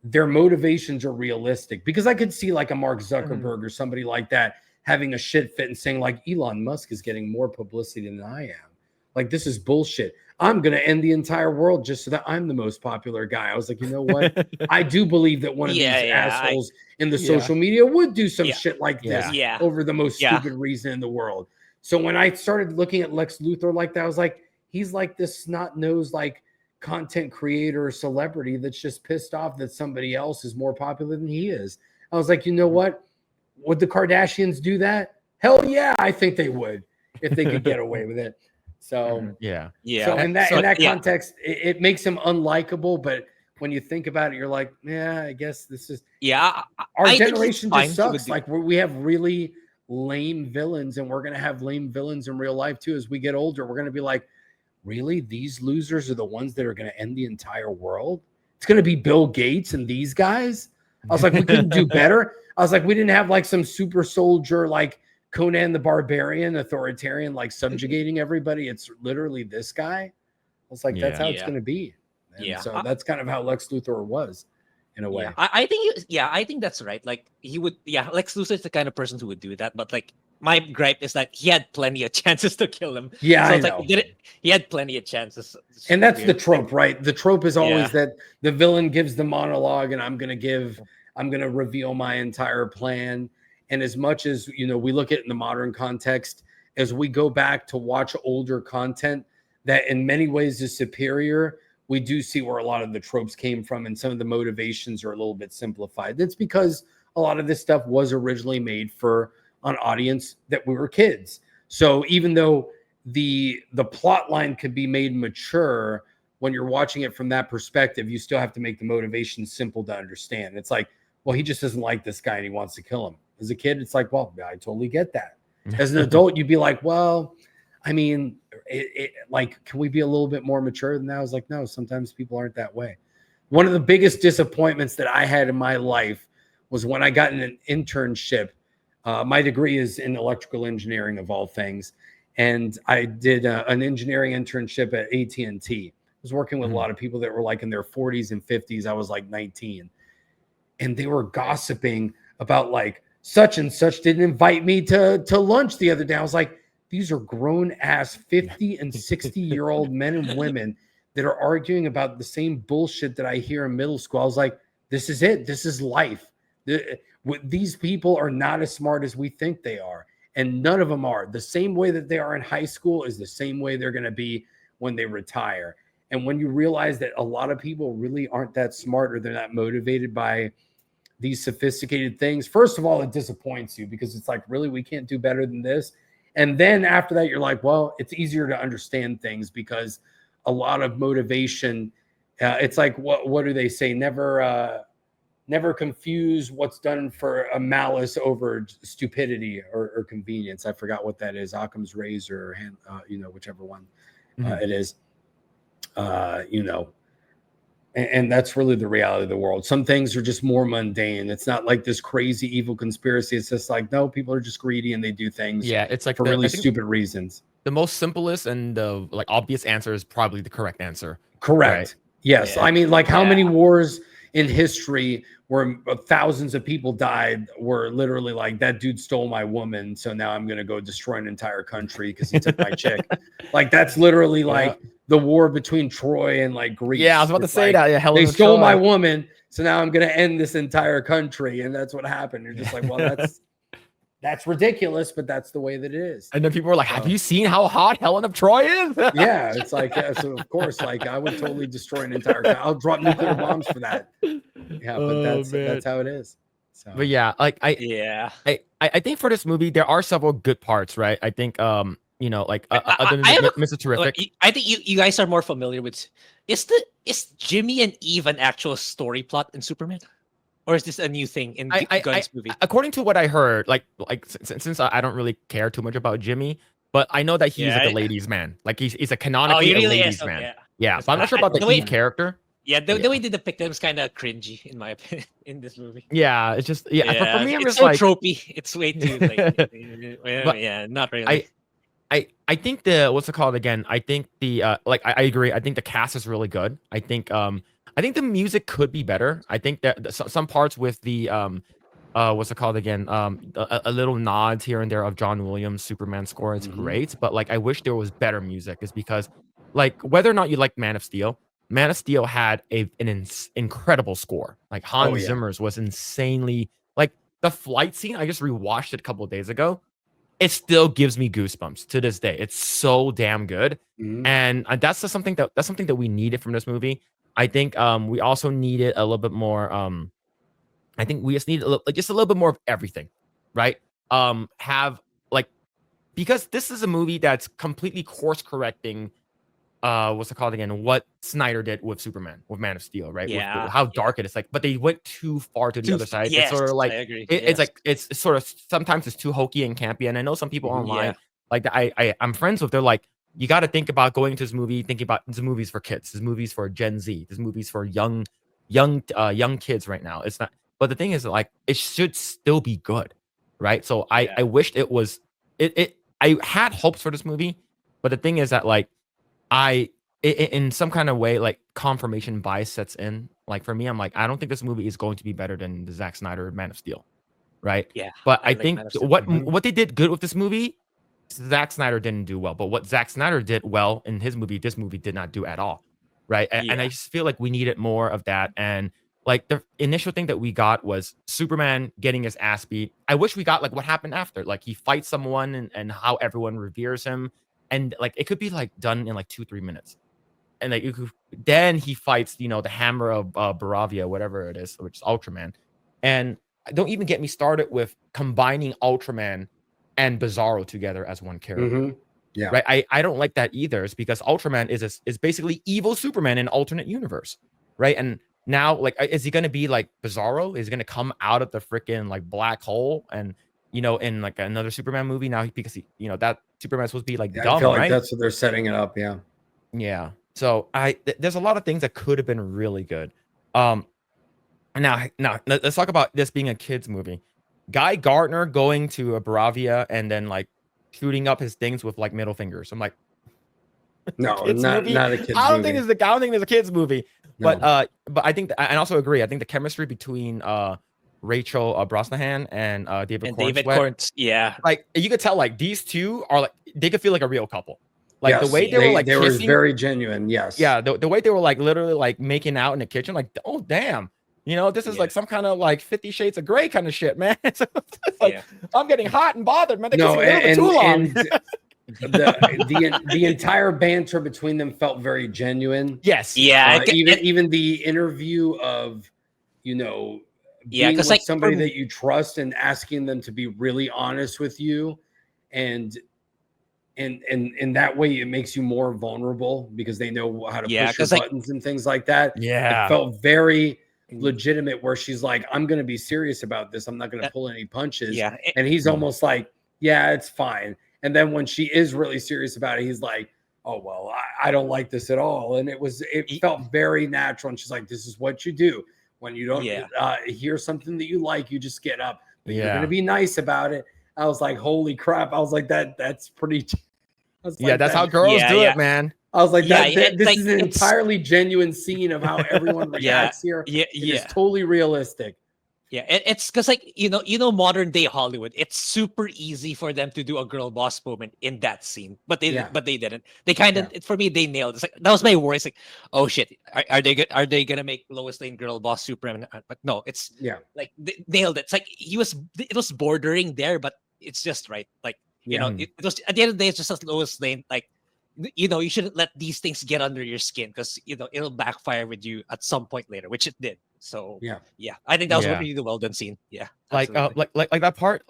their motivations are realistic, because I could see like a Mark Zuckerberg or somebody like that having a shit fit and saying like, Elon Musk is getting more publicity than I am. Like, this is bullshit. I'm going to end the entire world just so that I'm the most popular guy. I was like, you know what? I do believe that one of these assholes in the social media would do some shit like this over the most stupid reason in the world. So when I started looking at Lex Luthor like that, I was like, he's like this snot-nosed, like, content creator or celebrity that's just pissed off that somebody else is more popular than he is. I was like, you know what? Would the Kardashians do that? Hell yeah, I think they would if they could get away with it. So yeah. So in that context, it makes him unlikable. But when you think about it, you're like, yeah, I guess this is our generation just sucks. Like we have really lame villains, and we're gonna have lame villains in real life too. As we get older, we're gonna be like, really, these losers are the ones that are gonna end the entire world? It's gonna be Bill Gates and these guys. I was like, we couldn't do better. I was like, we didn't have like some super soldier like Conan the Barbarian, authoritarian, like subjugating everybody. It's literally this guy. I was like, that's how it's going to be. And so that's kind of how Lex Luthor was, in a way. I think that's right. Like he would, Lex Luthor is the kind of person who would do that. But like my gripe is that he had plenty of chances to kill him. Yeah, so I it's know. Like he had plenty of chances. And that's the trope, right? The trope is always that the villain gives the monologue, and I'm going to reveal my entire plan. And as much as, we look at it in the modern context, as we go back to watch older content that in many ways is superior, we do see where a lot of the tropes came from, and some of the motivations are a little bit simplified. That's because a lot of this stuff was originally made for an audience that we were kids. So even though the plot line could be made mature, when you're watching it from that perspective, you still have to make the motivation simple to understand. It's like, well, he just doesn't like this guy and he wants to kill him. As a kid, it's like, well, I totally get that. As an adult, you'd be like, well, I mean, like, can we be a little bit more mature than that? I was like, no, sometimes people aren't that way. One of the biggest disappointments that I had in my life was when I got in an internship. My degree is in electrical engineering, of all things. And I did an engineering internship at AT&T. I was working with a lot of people that were like in their 40s and 50s. I was like 19. And they were gossiping about like such and such didn't invite me to lunch the other day. I was like, these are grown ass 50 and 60-year-old men and women that are arguing about the same bullshit that I hear in middle school. I was like, this is it. This is life. These people are not as smart as we think they are. And none of them are. The same way that they are in high school is the same way they're going to be when they retire. And when you realize that a lot of people really aren't that smart, or they're not motivated by these sophisticated things, first of all, it disappoints you, because it's like, really, we can't do better than this. And then after that, you're like, well, it's easier to understand things, because a lot of motivation, it's like, what do they say? Never confuse what's done for a malice over stupidity or convenience. I forgot what that is. Occam's razor, or whichever one it is. And that's really the reality of the world. Some things are just more mundane. It's not like this crazy evil conspiracy. It's just like, no, people are just greedy and they do things it's like for really stupid reasons. The most simplest and the like obvious answer is probably the correct answer. Correct. Right? Yes. Yeah. I mean, like, how many wars in history where thousands of people died were literally like, that dude stole my woman, so now I'm going to go destroy an entire country because he took my chick. Like, that's literally like the war between Troy and like Greece. Yeah, I was about to say that. Yeah, they stole my woman, so now I'm going to end this entire country. And that's what happened. You're just like, well, that's ridiculous, but that's the way that it is. And then people were like, have you seen how hot Helen of Troy is? Yeah, it's like, so of course, like, I would totally destroy an entire I'll drop nuclear bombs for that. Yeah, but that's how it is. So. But yeah, like I think for this movie there are several good parts, right? I think other than Mr. Terrific. I think you guys are more familiar with is Jimmy and Eve an actual story plot in Superman? Or is this a new thing in Gunn's movie? According to what I heard, like since I don't really care too much about Jimmy, but I know that he's like a ladies' man. Like he's a canonically a ladies' man. Yeah, but I'm not sure about the Eve character. Yeah, the way they depict him is kind of cringy, in my opinion, in this movie. Yeah, it's just for me, I'm it's just so like tropey. It's way too like, not really. I think the what's it called again? I think the I agree. I think the cast is really good. I think the music could be better. I think that some parts with the what's it called again? A little nods here and there of John Williams' Superman score is great, but like I wish there was better music. Is because like whether or not you like Man of Steel had an incredible score. Like Hans Zimmer's was insanely, like the flight scene. I just rewatched it a couple of days ago. It still gives me goosebumps to this day. It's so damn good, and that's something that we needed from this movie. I think we also needed a little bit more. I think we just need just a little bit more of everything, right? Because this is a movie that's completely course correcting. What's it called again? What Snyder did with Superman, with Man of Steel, right? Yeah, with how dark it is, like, but they went too far to the other side. Yes, it's sort of like I agree. It's like it's sort of sometimes it's too hokey and campy. And I know some people online like that I'm friends with. They're like, you got to think about going to this movie, thinking about this movie's for kids, this movie's for Gen Z, this movie's for young kids right now. It's not, but the thing is, like, it should still be good, right? So I wished it was I had hopes for this movie, but the thing is that like in some kind of way, like confirmation bias sets in. Like for me, I'm like, I don't think this movie is going to be better than the Zack Snyder Man of Steel, right? Yeah. But I think what they did good with this movie, Zack Snyder didn't do well. But what Zack Snyder did well in his movie, this movie did not do at all, right? And I just feel like we needed more of that. And like the initial thing that we got was Superman getting his ass beat. I wish we got like what happened after, like he fights someone and how everyone reveres him. And like it could be like done in like 2-3 minutes, and like then he fights, the hammer of Baravia, whatever it is, which is Ultraman. And don't even get me started with combining Ultraman and Bizarro together as one character. Yeah, right. I don't like that either. It's because Ultraman is basically evil Superman in an alternate universe, right? And now, like, is he going to be like Bizarro? Is he going to come out of the freaking like black hole and in like another Superman movie now because he that Superman's supposed to be like I dumb, feel like right? that's what they're setting it up. Yeah. Yeah. So there's a lot of things that could have been really good. Now let's talk about this being a kids movie. Guy Gardner going to a Bravia and then like shooting up his things with like middle fingers. I'm like, No, kids movie? not a kids I don't movie. think it's a kids movie. No. But I think I also agree. I think the chemistry between Rachel Brosnahan and David Cornsweet, yeah, like you could tell like these two are like they could feel like a real couple. Like Yes, the way they were like they were kissing, very genuine. Yes. yeah, the way they were like literally like making out in the kitchen, like oh damn, you know, this is like some kind of like 50 Shades of Grey kind of shit, man. So it's like I'm getting hot and bothered, man. They're No, kissing too long. The entire banter between them felt very genuine. Yes. Yeah. Even the interview of, you know, being with like somebody that you trust and asking them to be really honest with you, and in that way it makes you more vulnerable because they know how to push your buttons and things like that. Yeah. It felt very legitimate where she's like, I'm going to be serious about this. I'm not going to pull any punches. Yeah. And he's almost like, yeah, it's fine. And then when she is really serious about it, he's like, oh, well, I don't like this at all. And it felt very natural. And she's like, this is what you do. When you don't hear something that you like, you just get up. But you're going to be nice about it. I was like, holy crap. I was like, that's pretty. That's how girls do it, man. I was like, this is an entirely genuine scene of how everyone reacts here. It's totally realistic. Yeah, it's because like you know modern day Hollywood, it's super easy for them to do a girl boss moment in that scene, but they didn't. They kind of for me they nailed it. It's like that was my worry. It's like, oh shit, are they gonna make Lois Lane girl boss Superman? But no, it's like they nailed it. It's like it was bordering there, but it's just right. Like you know, it was at the end of the day, it's just a Lois Lane. Like you know, you shouldn't let these things get under your skin because you know it'll backfire with you at some point later, which it did. So I think that was a really well done scene. Yeah, like that part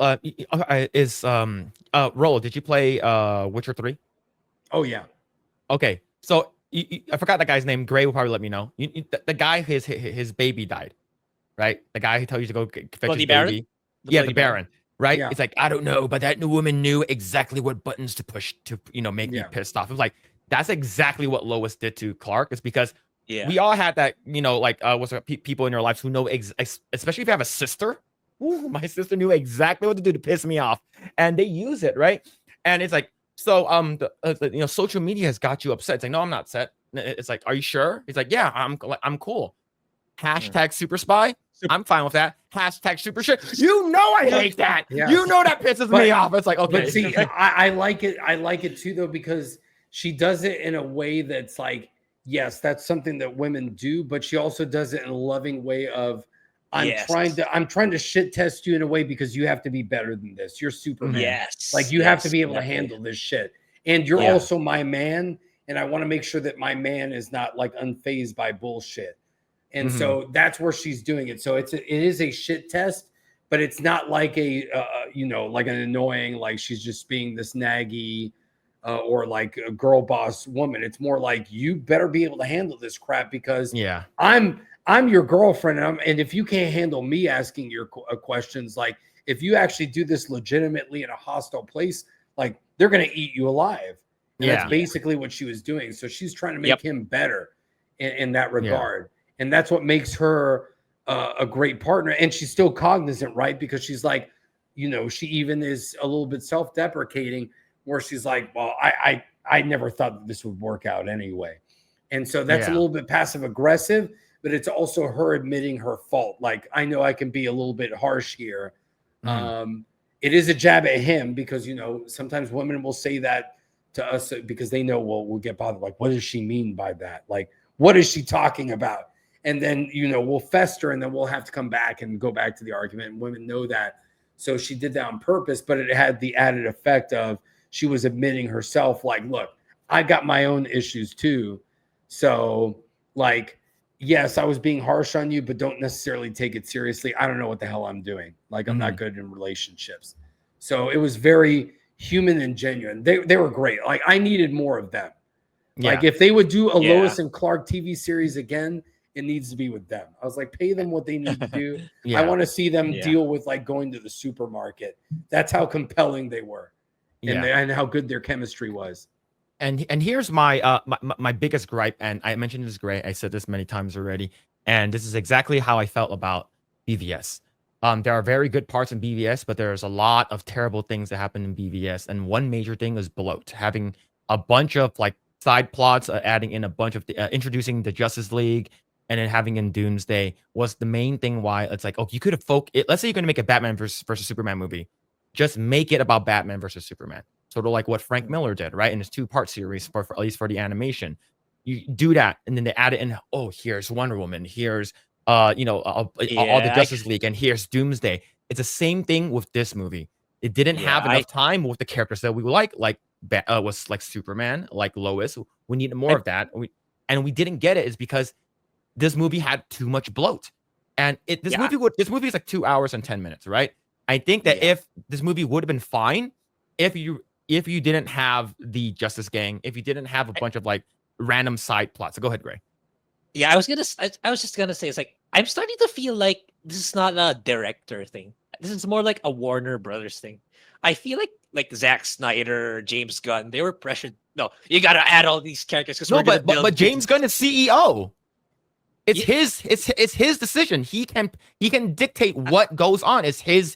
is Roll. Did you play Witcher 3? Oh yeah. Okay, so I forgot that guy's name. Grae will probably let me know. The guy his baby died, right? The guy who told you to go fetch his baby. The Baron. Right? Yeah. It's like, I don't know, but that new woman knew exactly what buttons to push to, you know, make me pissed off. It was like, that's exactly what Lois did to Clark. It's because we all had that, you know, like, people in your lives who know, especially if you have a sister. Ooh, my sister knew exactly what to do to piss me off. And they use it, right? And it's like, so, you know, social media has got you upset. It's like, no, I'm not upset. It's like, are you sure? It's like, yeah, I'm cool. Hashtag super spy. I'm fine with that. Hashtag super shit. You know I hate that. Yes. You know that pisses me off. It's like, okay. But see, I like it. I like it too, though, because she does it in a way that's like, yes, that's something that women do, but she also does it in a loving way of, I'm trying to shit test you in a way because you have to be better than this. You're Superman. Yes. Like you have to be able to handle this shit. And you're also my man. And I want to make sure that my man is not like unfazed by bullshit. And so that's where she's doing it. So it is a shit test, but it's not like a, you know, like an annoying, like she's just being this naggy or like a girl boss woman. It's more like you better be able to handle this crap because I'm your girlfriend. And if you can't handle me asking your questions, like if you actually do this legitimately in a hostile place, like they're going to eat you alive. And that's basically what she was doing. So she's trying to make him better in that regard. And that's what makes her a great partner. And she's still cognizant, right? Because she's like, you know, she even is a little bit self-deprecating where she's like, well, I never thought that this would work out anyway. And so that's a little bit passive aggressive, but it's also her admitting her fault. Like, I know I can be a little bit harsh here. It is a jab at him because, you know, sometimes women will say that to us because they know we'll get bothered. Like, what does she mean by that? Like, what is she talking about? And then, you know, we'll fester and then we'll have to come back and go back to the argument. And women know that. So she did that on purpose, but it had the added effect of she was admitting herself like, look, I got my own issues too. So like, yes, I was being harsh on you, but don't necessarily take it seriously. I don't know what the hell I'm doing. Like, I'm not good in relationships. So it was very human and genuine. They were great. Like, I needed more of them. Like, if they would do a Lois and Clark TV series again, it needs to be with them. I was like, pay them what they need to do. I want to see them deal with like going to the supermarket. That's how compelling they were. and how good their chemistry was. And here's my my biggest gripe, and I mentioned this Grae. I said this many times already, and this is exactly how I felt about BVS. There are very good parts in BVS, but there's a lot of terrible things that happen in BVS, and one major thing is bloat. Having a bunch of like side plots, adding in a bunch of introducing the Justice League, and then having in Doomsday was the main thing. Why it's like, oh, you could have let's say you're going to make a Batman versus Superman movie, just make it about Batman versus Superman. Sort of like what Frank Miller did, right? In his 2-part series, for at least for the animation. You do that, and then they add it in. Oh, here's Wonder Woman. Here's all the Justice League, and here's Doomsday. It's the same thing with this movie. It didn't have enough time with the characters that we like was like Superman, like Lois. We needed more of that, and we didn't get it. Is because this movie had too much bloat, and this movie is like 2 hours and 10 minutes, right? I think that if this movie would have been fine, if you didn't have the Justice Gang, if you didn't have a bunch of like random side plots. So go ahead, Grae. Yeah, I was just gonna say, it's like I'm starting to feel like this is not a director thing. This is more like a Warner Brothers thing. I feel like Zack Snyder, James Gunn, they were pressured. No, you gotta add all these characters because but James Gunn is CEO. It's his decision. He can dictate what goes on. It's his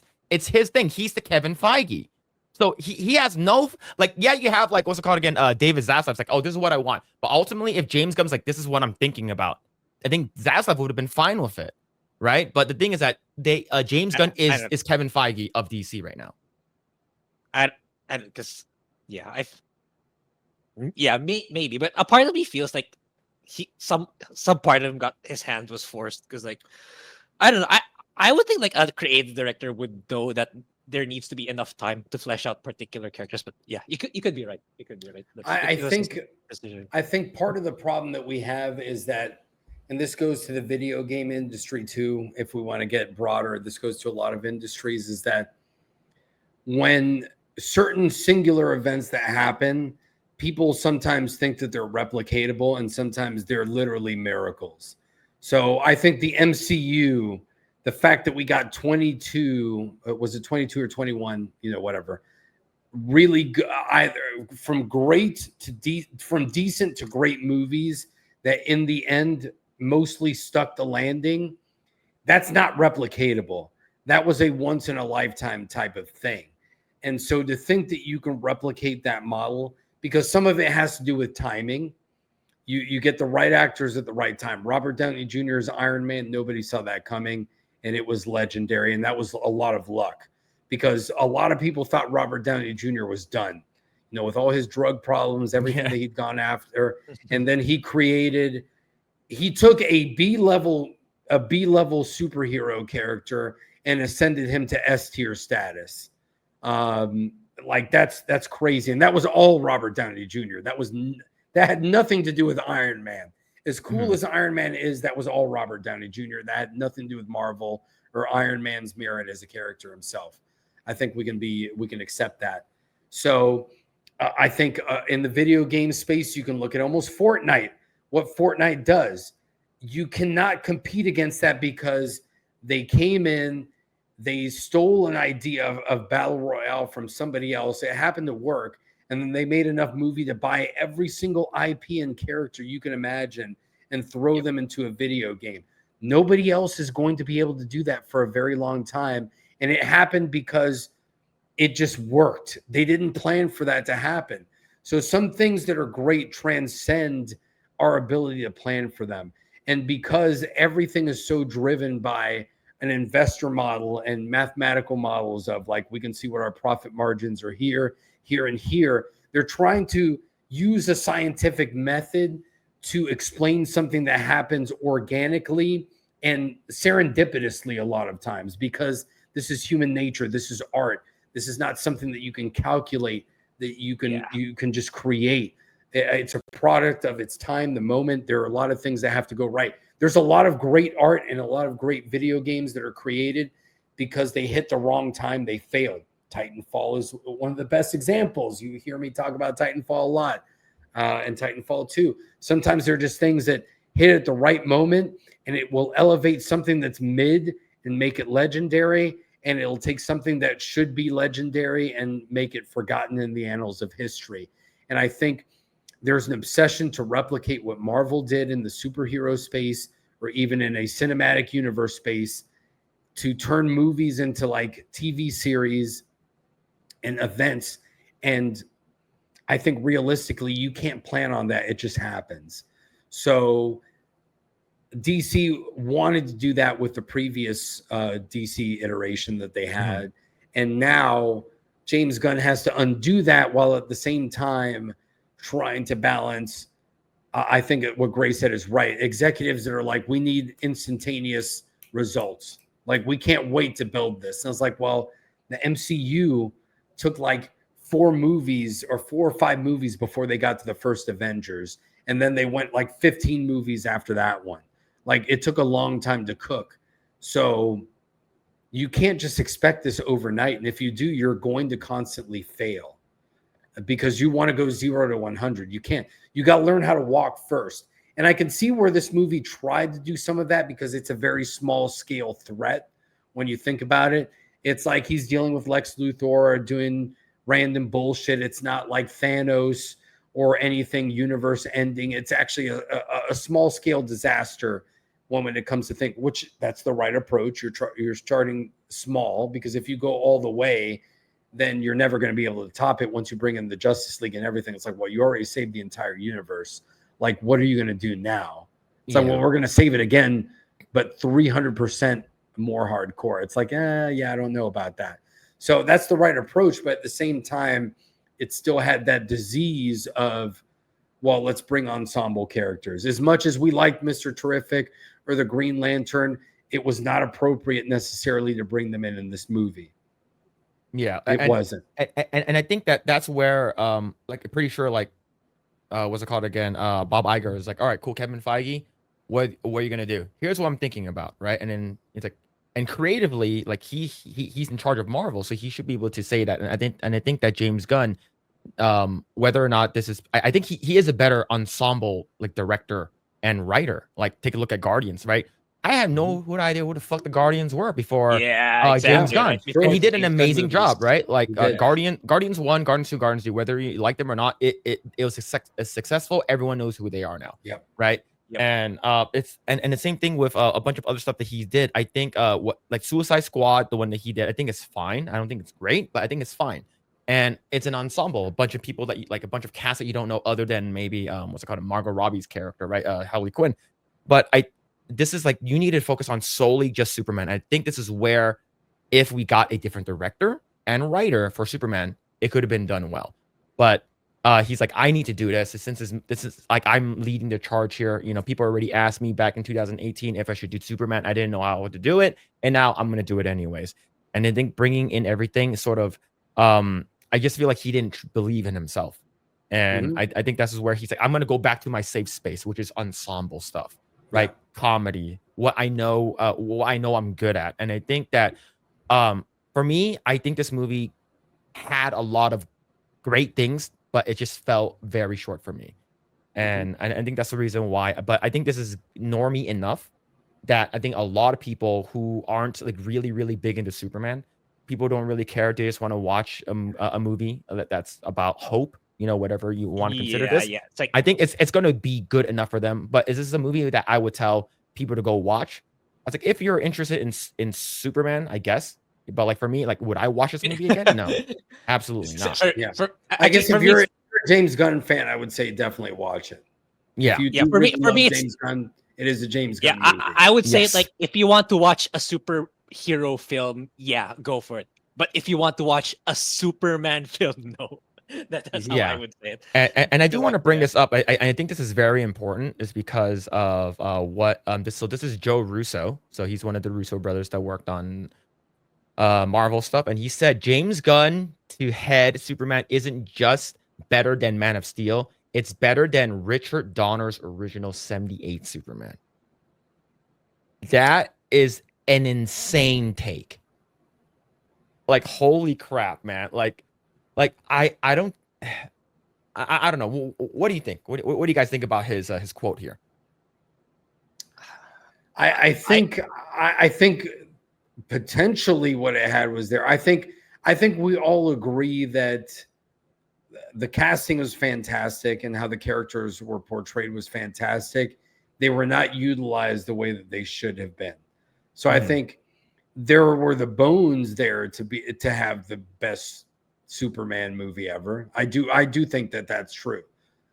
thing. He's the Kevin Feige. So he has no, like, you have, like, what's it called again? David Zaslav's like, oh, this is what I want. But ultimately, if James Gunn's like, this is what I'm thinking about, I think Zaslav would have been fine with it, right? But the thing is that James Gunn is Kevin Feige of DC right now. Maybe, but a part of me feels like some part of him got his hand was forced because, like, I don't know. I would think like a creative director would know that there needs to be enough time to flesh out particular characters. But yeah, you could be right. You could be right. I think part of the problem that we have is that, and this goes to the video game industry too, if we want to get broader, this goes to a lot of industries, is that when certain singular events that happen, people sometimes think that they're replicatable, and sometimes they're literally miracles. So I think the MCU, the fact that we got 22, was it 22 or 21, whatever, really good, either from decent to great movies that in the end mostly stuck the landing, that's not replicatable. That was a once in a lifetime type of thing. And so to think that you can replicate that model, because some of it has to do with timing, you get the right actors at the right time. Robert Downey Jr.'s Iron Man, nobody saw that coming. And it was legendary. And that was a lot of luck, because a lot of people thought Robert Downey Jr. was done, with all his drug problems, everything that he'd gone after. And then he took a B-level superhero character and ascended him to S-tier status. Like that's crazy. And that was all Robert Downey Jr. That had nothing to do with Iron Man. As cool as Iron Man is, that was all Robert Downey Jr. That had nothing to do with Marvel or Iron Man's merit as a character himself. I think we can accept that. So I think in the video game space, you can look at almost Fortnite. What Fortnite does, you cannot compete against that, because they came in, they stole an idea of Battle Royale from somebody else. It happened to work. And then they made enough movie to buy every single IP and character you can imagine and throw them into a video game. Nobody else is going to be able to do that for a very long time. And it happened because it just worked. They didn't plan for that to happen. So some things that are great transcend our ability to plan for them. And because everything is so driven by an investor model and mathematical models of, like, we can see what our profit margins are here, and here. They're trying to use a scientific method to explain something that happens organically and serendipitously a lot of times, because this is human nature. This is art. This is not something that you can calculate, that you can just create. It's a product of its time, the moment. There are a lot of things that have to go right. There's a lot of great art and a lot of great video games that are created because they hit the wrong time. They failed. Titanfall is one of the best examples. You hear me talk about Titanfall a lot, and Titanfall 2. Sometimes they're just things that hit at the right moment, and it will elevate something that's mid and make it legendary. and it'll take something that should be legendary and make it forgotten in the annals of history. And I think there's an obsession to replicate what Marvel did in the superhero space, or even in a cinematic universe space, to turn movies into like TV series and events. And I think realistically, you can't plan on that. It just happens. So DC wanted to do that with the previous DC iteration that they had. And now James Gunn has to undo that, while at the same time trying to balance. I think what Grae said is right. Executives that are like, we need instantaneous results. Like, we can't wait to build this. And I was like, well, the MCU took like 4 or 5 movies before they got to the first Avengers. And then they went like 15 movies after that one. Like, it took a long time to cook. So you can't just expect this overnight. And if you do, you're going to constantly fail, because you want to go 0 to 100. You can't. You got to learn how to walk first. And I can see where this movie tried to do some of that, because it's a very small scale threat. When you think about it, it's like he's dealing with Lex Luthor doing random bullshit. It's not like Thanos or anything universe ending. It's actually a small scale disaster when it comes to think, which that's the right approach. You're starting small, because if you go all the way, then you're never going to be able to top it once you bring in the Justice League and everything. It's like, well, you already saved the entire universe. Like, what are you going to do now? It's like, well, we're going to save it again, but 300% more hardcore. It's like, yeah, I don't know about that. So that's the right approach. But at the same time, it still had that disease of, well, let's bring ensemble characters. As much as we liked Mr. Terrific or the Green Lantern, it was not appropriate necessarily to bring them in this movie. Yeah, it wasn't. And I think that's where, like, pretty sure, like, what's it called again? Bob Iger is like, all right, cool, Kevin Feige, what are you gonna do? Here's what I'm thinking about, right? And then it's like, and creatively, like, he's in charge of Marvel, so he should be able to say that. And I think that James Gunn, whether or not this is, I think he is a better ensemble, like, director and writer. Like, take a look at Guardians, right? I had no idea who the fuck the Guardians were before James Gunn. And he did an amazing job, right? Like, Guardians 1, Guardians 2, Guardians 3, whether you like them or not, it was successful. Everyone knows who they are now. Yep. Right. Yep. And it's and the same thing with a bunch of other stuff that he did. I think what, like, Suicide Squad, the one that he did, I think it's fine. I don't think it's great, but I think it's fine. And it's an ensemble, a bunch of people that like a bunch of cast that you don't know, other than maybe what's it called, Margot Robbie's character, right? Harley Quinn. But this is like, you need to focus on solely just Superman. I think this is where, if we got a different director and writer for Superman, it could have been done well. But he's like, I need to do this since this is like, I'm leading the charge here. You know, people already asked me back in 2018 if I should do Superman. I didn't know how to do it, and now I'm going to do it anyways. And I think bringing in everything is sort of, I just feel like he didn't believe in himself. And I think this is where he's like, I'm going to go back to my safe space, which is ensemble stuff, right? Comedy, what I know I'm good at. And I think that for me, I think this movie had a lot of great things, but it just fell very short for me. And I think that's the reason why. But I think this is normie enough that I think a lot of people who aren't like really, really big into Superman, people don't really care. They just want to watch a movie that's about hope, you know, whatever you want to consider this. Yeah. It's like, I think it's going to be good enough for them. But is this a movie that I would tell people to go watch? I was like, if you're interested in Superman, I guess. But like, for me, like, would I watch this movie again? No, absolutely not. Yeah. I guess if you're a James Gunn fan, I would say definitely watch it. Yeah. For me, it's James Gunn. It is a James Gunn movie. I would say, like, if you want to watch a superhero film, yeah, go for it. But if you want to watch a Superman film, no. That's how I would say it. And I do want to bring this up. I think this is very important, is because of what this is Joe Russo. So he's one of the Russo brothers that worked on Marvel stuff, and he said James Gunn to head Superman isn't just better than Man of Steel, it's better than Richard Donner's original 78 Superman. That is an insane take. Like, holy crap, man. Like I don't know. What do you think? What do you guys think about his quote here? I think potentially what it had was there. I think we all agree that the casting was fantastic and how the characters were portrayed was fantastic. They were not utilized the way that they should have been. So I think there were the bones there to have the best Superman movie ever. I do think that that's true.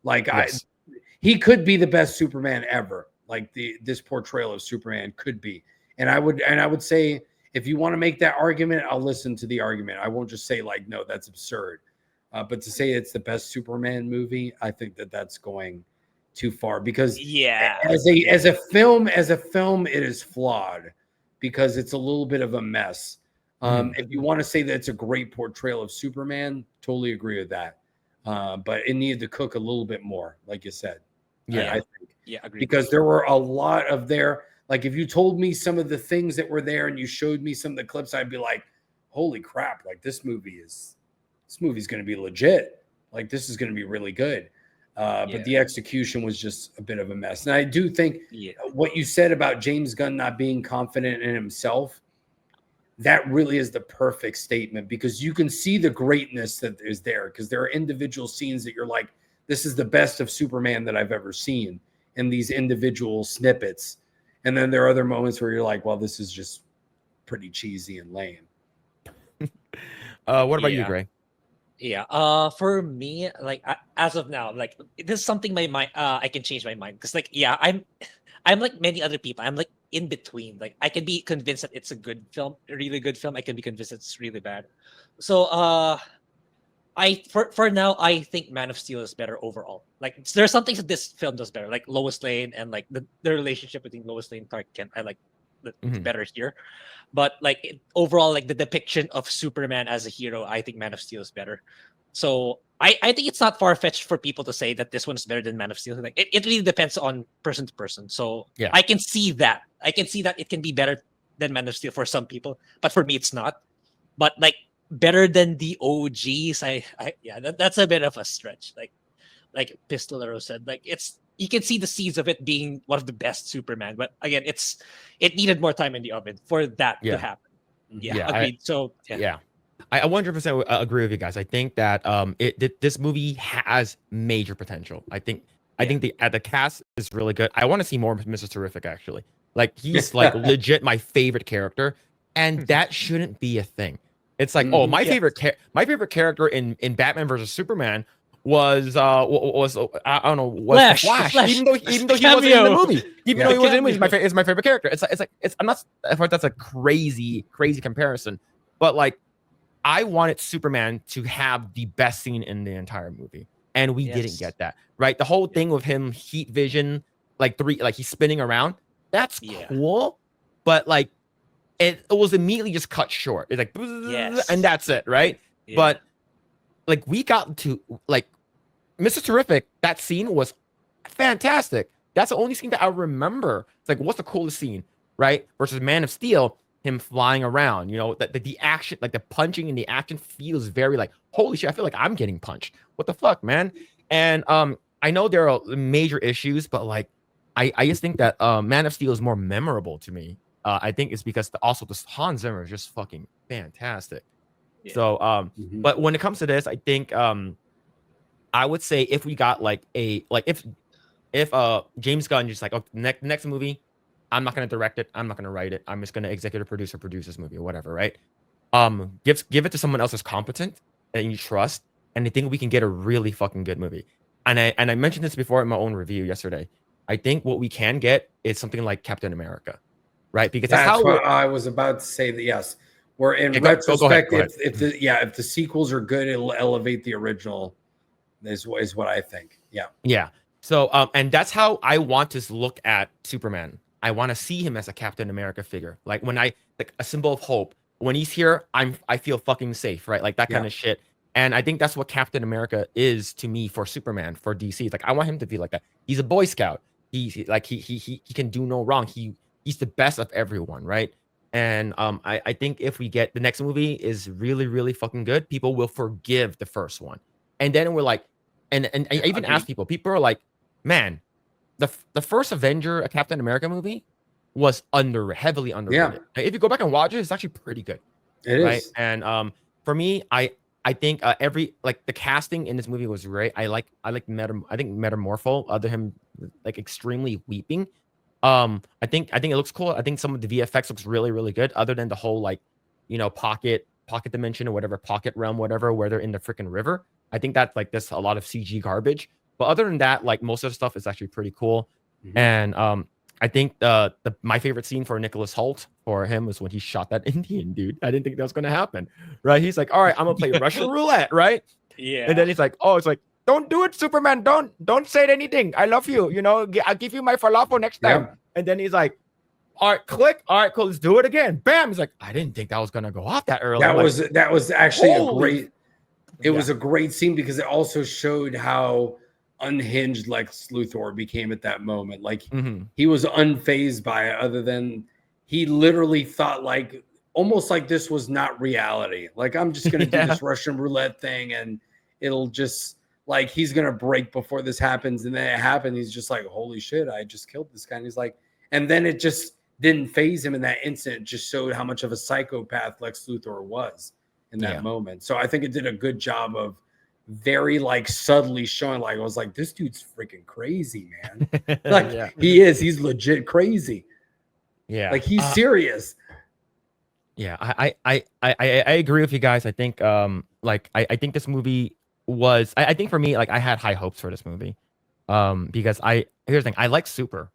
Like Yes. he could be the best Superman ever. Like this portrayal of Superman could be. And I would say if you want to make that argument, I'll listen to the argument. I won't just say like, no, that's absurd. But to say it's the best Superman movie, I think that that's going too far because as a film, it is flawed because it's a little bit of a mess. If you want to say that it's a great portrayal of Superman, totally agree with that. But it needed to cook a little bit more, like you said. Yeah, I think. Yeah, agreed. Because there were a lot of like if you told me some of the things that were there and you showed me some of the clips, I'd be like, holy crap, like this movie's going to be legit. Like this is going to be really good. But the execution was just a bit of a mess. And I do think what you said about James Gunn not being confident in himself, that really is the perfect statement because you can see the greatness that is there because there are individual scenes that you're like, this is the best of Superman that I've ever seen in these individual snippets. And then there are other moments where you're like, well, this is just pretty cheesy and lame. What about you, Grae? Yeah. For me, like as of now, like this is something my mind. I can change my mind because, like, I'm like many other people. I'm like in between. Like I can be convinced that it's a good film, a really good film. I can be convinced it's really bad. So, for now, I think Man of Steel is better overall. Like there are some things that this film does better, like Lois Lane and like the relationship between Lois Lane and Clark Kent. I like it's better here. But like overall, like the depiction of Superman as a hero, I think Man of Steel is better. So I think it's not far fetched for people to say that this one's better than Man of Steel. Like it really depends on person to person. So I can see that. I can see that it can be better than Man of Steel for some people, but for me, it's not. But like better than the OGs, that's a bit of a stretch. Like Pistolero said, like you can see the seeds of it being one of the best Superman, but again, it needed more time in the oven for that to happen. Agreed. I 100% agree with you guys. I think that this movie has major potential. I think the cast is really good. I want to see more of Mr. Terrific actually. Like he's like legit my favorite character, and that shouldn't be a thing. It's like my favorite character in Batman versus Superman was I don't know, was Flash. Even though he wasn't in the movie, even though he wasn't in the movie, is my favorite character. I'm not. I thought that's a crazy comparison, but like I wanted Superman to have the best scene in the entire movie, and we didn't get that. Right, the whole thing with him heat vision, like he's spinning around. That's cool, but like it was immediately just cut short. It's like and that's it, right? Yeah. But like we got to like Mr. Terrific, that scene was fantastic. That's the only scene that I remember. It's like, what's the coolest scene, right? Versus Man of Steel, him flying around. You know, the action, like the punching and the action feels very like, holy shit, I feel like I'm getting punched. What the fuck, man? And I know there are major issues, but like I just think that Man of Steel is more memorable to me. I think it's because also the Hans Zimmer is just fucking fantastic. Yeah. So, but when it comes to this, I think I would say if we got like if James Gunn just like, oh, next movie, I'm not gonna direct it, I'm not gonna write it, I'm just gonna executive produce this movie or whatever, right? Give it to someone else who's competent and you trust, and I think we can get a really fucking good movie. And I mentioned this before in my own review yesterday. I think what we can get is something like Captain America, right? Because that's what I was about to say. That yes, where in retrospect, go ahead. If the sequels are good, it'll elevate the original. Is what I think. Yeah. So and that's how I want to look at Superman. I want to see him as a Captain America figure, like when like a symbol of hope. When he's here, I feel fucking safe, right? Like that kind of shit. And I think that's what Captain America is to me for Superman, for DC. It's like I want him to be like that. He's a Boy Scout. He can do no wrong. He's the best of everyone, right? And I think if we get the next movie is really, really fucking good, people will forgive the first one. And then we're like, and I even ask people are like, man, the first Avenger, a Captain America movie, was heavily underrated. If you go back and watch it, it's actually pretty good. It is. And for me, I think the casting in this movie was great. I think Metamorpho, other him like extremely weeping. I think it looks cool. I think some of the VFX looks really, really good, other than the whole like, pocket dimension or whatever, pocket realm, whatever, where they're in the freaking river. I think that like there's a lot of CG garbage. But other than that, like most of the stuff is actually pretty cool. And I think my favorite scene for Nicholas Hoult for him was when he shot that Indian dude. I didn't think that was gonna happen. Right? He's like, all right, I'm gonna play Russian roulette, right? Yeah. And then he's like, oh, it's like, don't do it, Superman. Don't say anything. I love you. I'll give you my falafel next time. And then he's like, all right, click. All right, cool. Let's do it again. Bam. He's like, I didn't think that was gonna go off that early. That was actually a great. It was a great scene because it also showed how unhinged Lex Luthor became at that moment. Like he was unfazed by it, other than he literally thought like almost like this was not reality. Like, I'm just gonna do this Russian roulette thing and it'll just like he's gonna break before this happens. And then it happened. He's just like, holy shit, I just killed this guy. And he's like, and then it just didn't phase him in that instant. It just showed how much of a psychopath Lex Luthor was in that moment. So I think it did a good job of very like subtly showing, like, I was like, this dude's freaking crazy, man. Like he's legit crazy. Yeah. Like he's serious. Yeah, I agree with you guys. I think I think this movie was I think for me, like, I had high hopes for this movie. Because here's the thing, I like Super.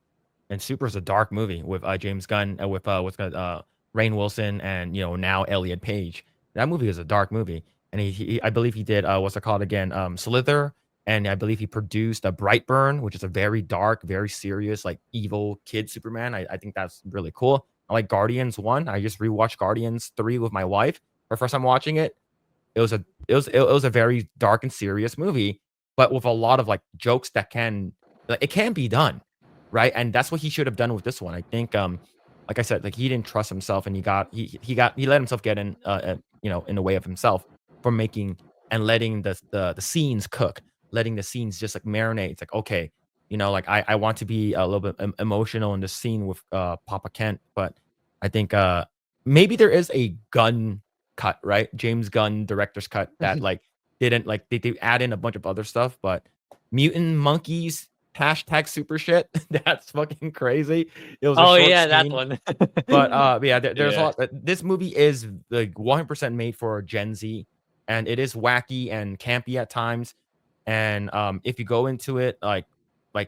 And Super is a dark movie with James Gunn, with Rainn Wilson and now Elliot Page. That movie is a dark movie. And he I believe he did what's it called again? Slither, and I believe he produced a Brightburn, which is a very dark, very serious, like evil kid Superman. I think that's really cool. I like Guardians 1. I just rewatched Guardians 3 with my wife for the first time watching it. It was a very dark and serious movie, but with a lot of like jokes that it can be done, right? And that's what he should have done with this one. I think like I said, like he didn't trust himself, and he let himself get in in the way of himself for making and letting the scenes cook, letting the scenes just like marinate. It's like, okay, like I want to be a little bit emotional in the scene with Papa Kent, but I think maybe there is a Gunn cut, right? James Gunn director's cut that like didn't like they add in a bunch of other stuff, but mutant monkeys hashtag super shit, that's fucking crazy. It was that one. But there's a lot. This movie is like 100% made for Gen Z, and it is wacky and campy at times. And if you go into it like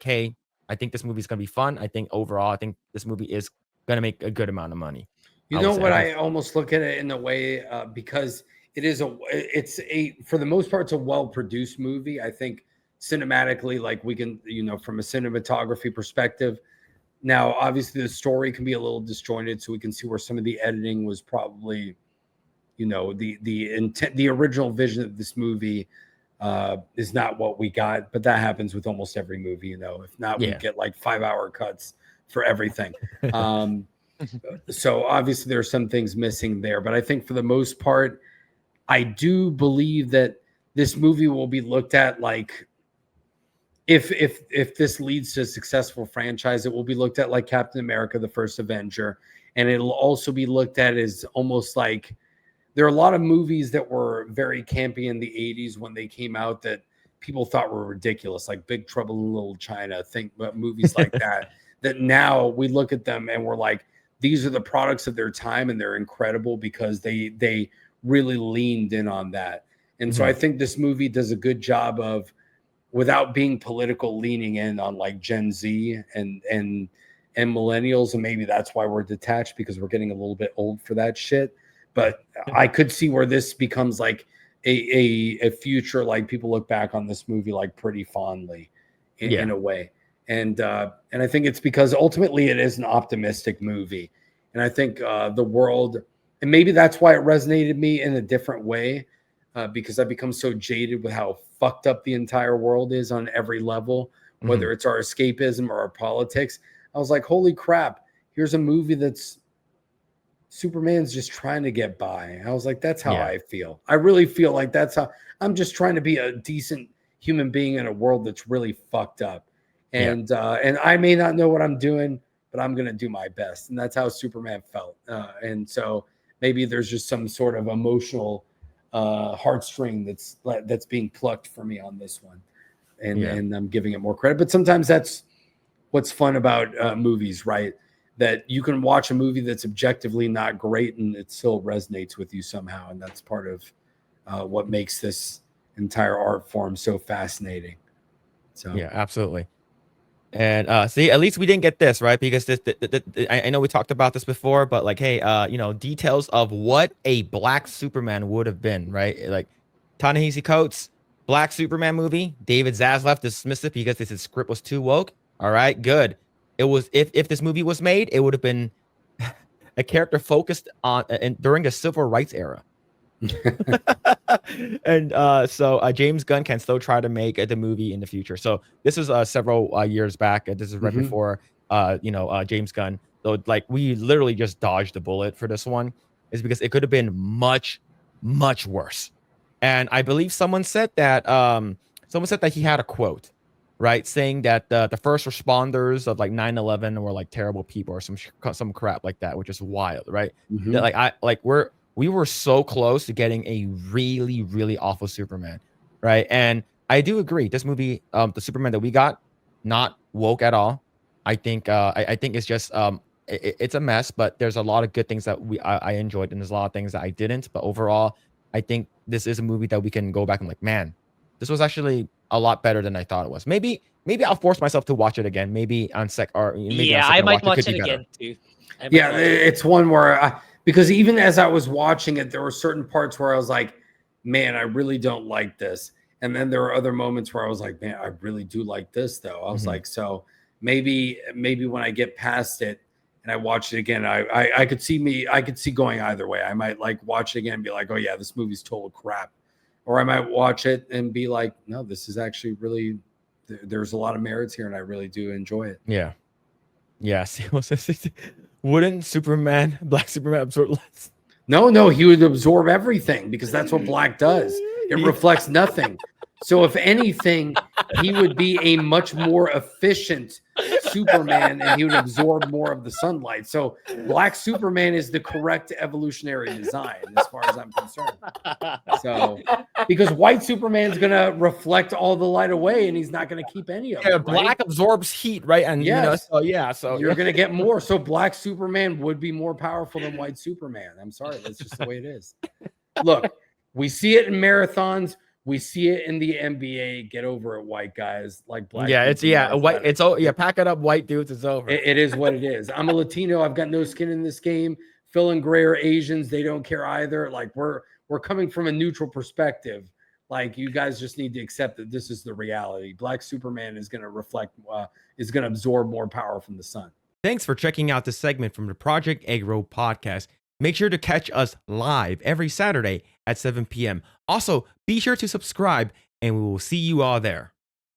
hey, I think this movie is gonna be fun. I think overall, I think this movie is gonna make a good amount of money. I almost look at it in a way because it's for the most part, it's a well-produced movie. I think cinematically, like we can, from a cinematography perspective. Now, obviously, the story can be a little disjointed, so we can see where some of the editing was probably, the intent, the original vision of this movie is not what we got. But that happens with almost every movie, If not, we get like 5-hour cuts for everything. So obviously, there are some things missing there, but I think for the most part, I do believe that this movie will be looked at like. If this leads to a successful franchise, it will be looked at like Captain America, the First Avenger. And it'll also be looked at as almost like there are a lot of movies that were very campy in the 80s when they came out that people thought were ridiculous, like Big Trouble in Little China, think about movies like that, that now we look at them and we're like, these are the products of their time and they're incredible because they really leaned in on that. And so I think this movie does a good job of, without being political, leaning in on like Gen Z and millennials. And maybe that's why we're detached, because we're getting a little bit old for that shit. But I could see where this becomes like a future, like people look back on this movie like pretty fondly in a way. And I think it's because ultimately it is an optimistic movie. And I think the world, and maybe that's why it resonated me in a different way, because I've become so jaded with how fucked up the entire world is on every level, whether it's our escapism or our politics. I was like, holy crap, here's a movie that's Superman's just trying to get by. I was like, that's how I feel. I really feel like that's how I'm just trying to be a decent human being in a world that's really fucked up. And I may not know what I'm doing, but I'm going to do my best. And that's how Superman felt. And so maybe there's just some sort of emotional heartstring that's being plucked for me on this one. And I'm giving it more credit. But sometimes that's what's fun about movies, right? That you can watch a movie that's objectively not great and it still resonates with you somehow. And that's part of what makes this entire art form so fascinating. So yeah, absolutely. And see, at least we didn't get this, right? Because I know we talked about this before, but like, hey, details of what a Black Superman would have been, right? Like Ta-Nehisi Coates, Black Superman movie. David Zaslav dismissed it because his script was too woke. All right, good. It was if this movie was made, it would have been a character focused on and during the civil rights era. And so James Gunn can still try to make the movie in the future. So this is several years back. This is right before James Gunn. So like we literally just dodged the bullet for this one, is because it could have been much, much worse. And I believe someone said that he had a quote, right, saying that the first responders of like 9/11 were like terrible people or some crap like that, which is wild, right? That, we were so close to getting a really, really awful Superman, right? And I do agree. This movie, the Superman that we got, not woke at all. I think it's just it's a mess, but there's a lot of good things that I enjoyed, and there's a lot of things that I didn't. But overall, I think this is a movie that we can go back and like, man, this was actually a lot better than I thought it was. Maybe I'll force myself to watch it again. Maybe on I might watch it again too. Yeah, it's one where because even as I was watching it, there were certain parts where I was like, man, I really don't like this. And then there were other moments where I was like, man, I really do like this though. I was like, so maybe when I get past it and I watch it again, I could see going either way. I might like watch it again and be like, oh yeah, this movie's total crap. Or I might watch it and be like, no, this is actually really, there's a lot of merits here and I really do enjoy it. Yeah. Yeah. Wouldn't Black Superman absorb less? No, he would absorb everything because that's what Black does. It reflects nothing. So if anything, he would be a much more efficient Superman and he would absorb more of the sunlight. So Black Superman is the correct evolutionary design as far as I'm concerned. So because white Superman's going to reflect all the light away and he's not going to keep any of it. Yeah, Black absorbs heat, right? And so you're going to get more. So Black Superman would be more powerful than white Superman. I'm sorry. That's just the way it is. Look, we see it in marathons. We see it in the NBA. Get over it, white guys. Like Black. Yeah, white. Pack it up, white dudes. It's over. It is what it is. I'm a Latino. I've got no skin in this game. Phil and Grae are Asians. They don't care either. Like we're coming from a neutral perspective. Like you guys just need to accept that this is the reality. Black Superman is going to reflect, is going to absorb more power from the sun. Thanks for checking out this segment from the Project Eggroll podcast. Make sure to catch us live every Saturday at 7 p.m. Also, be sure to subscribe, and we will see you all there.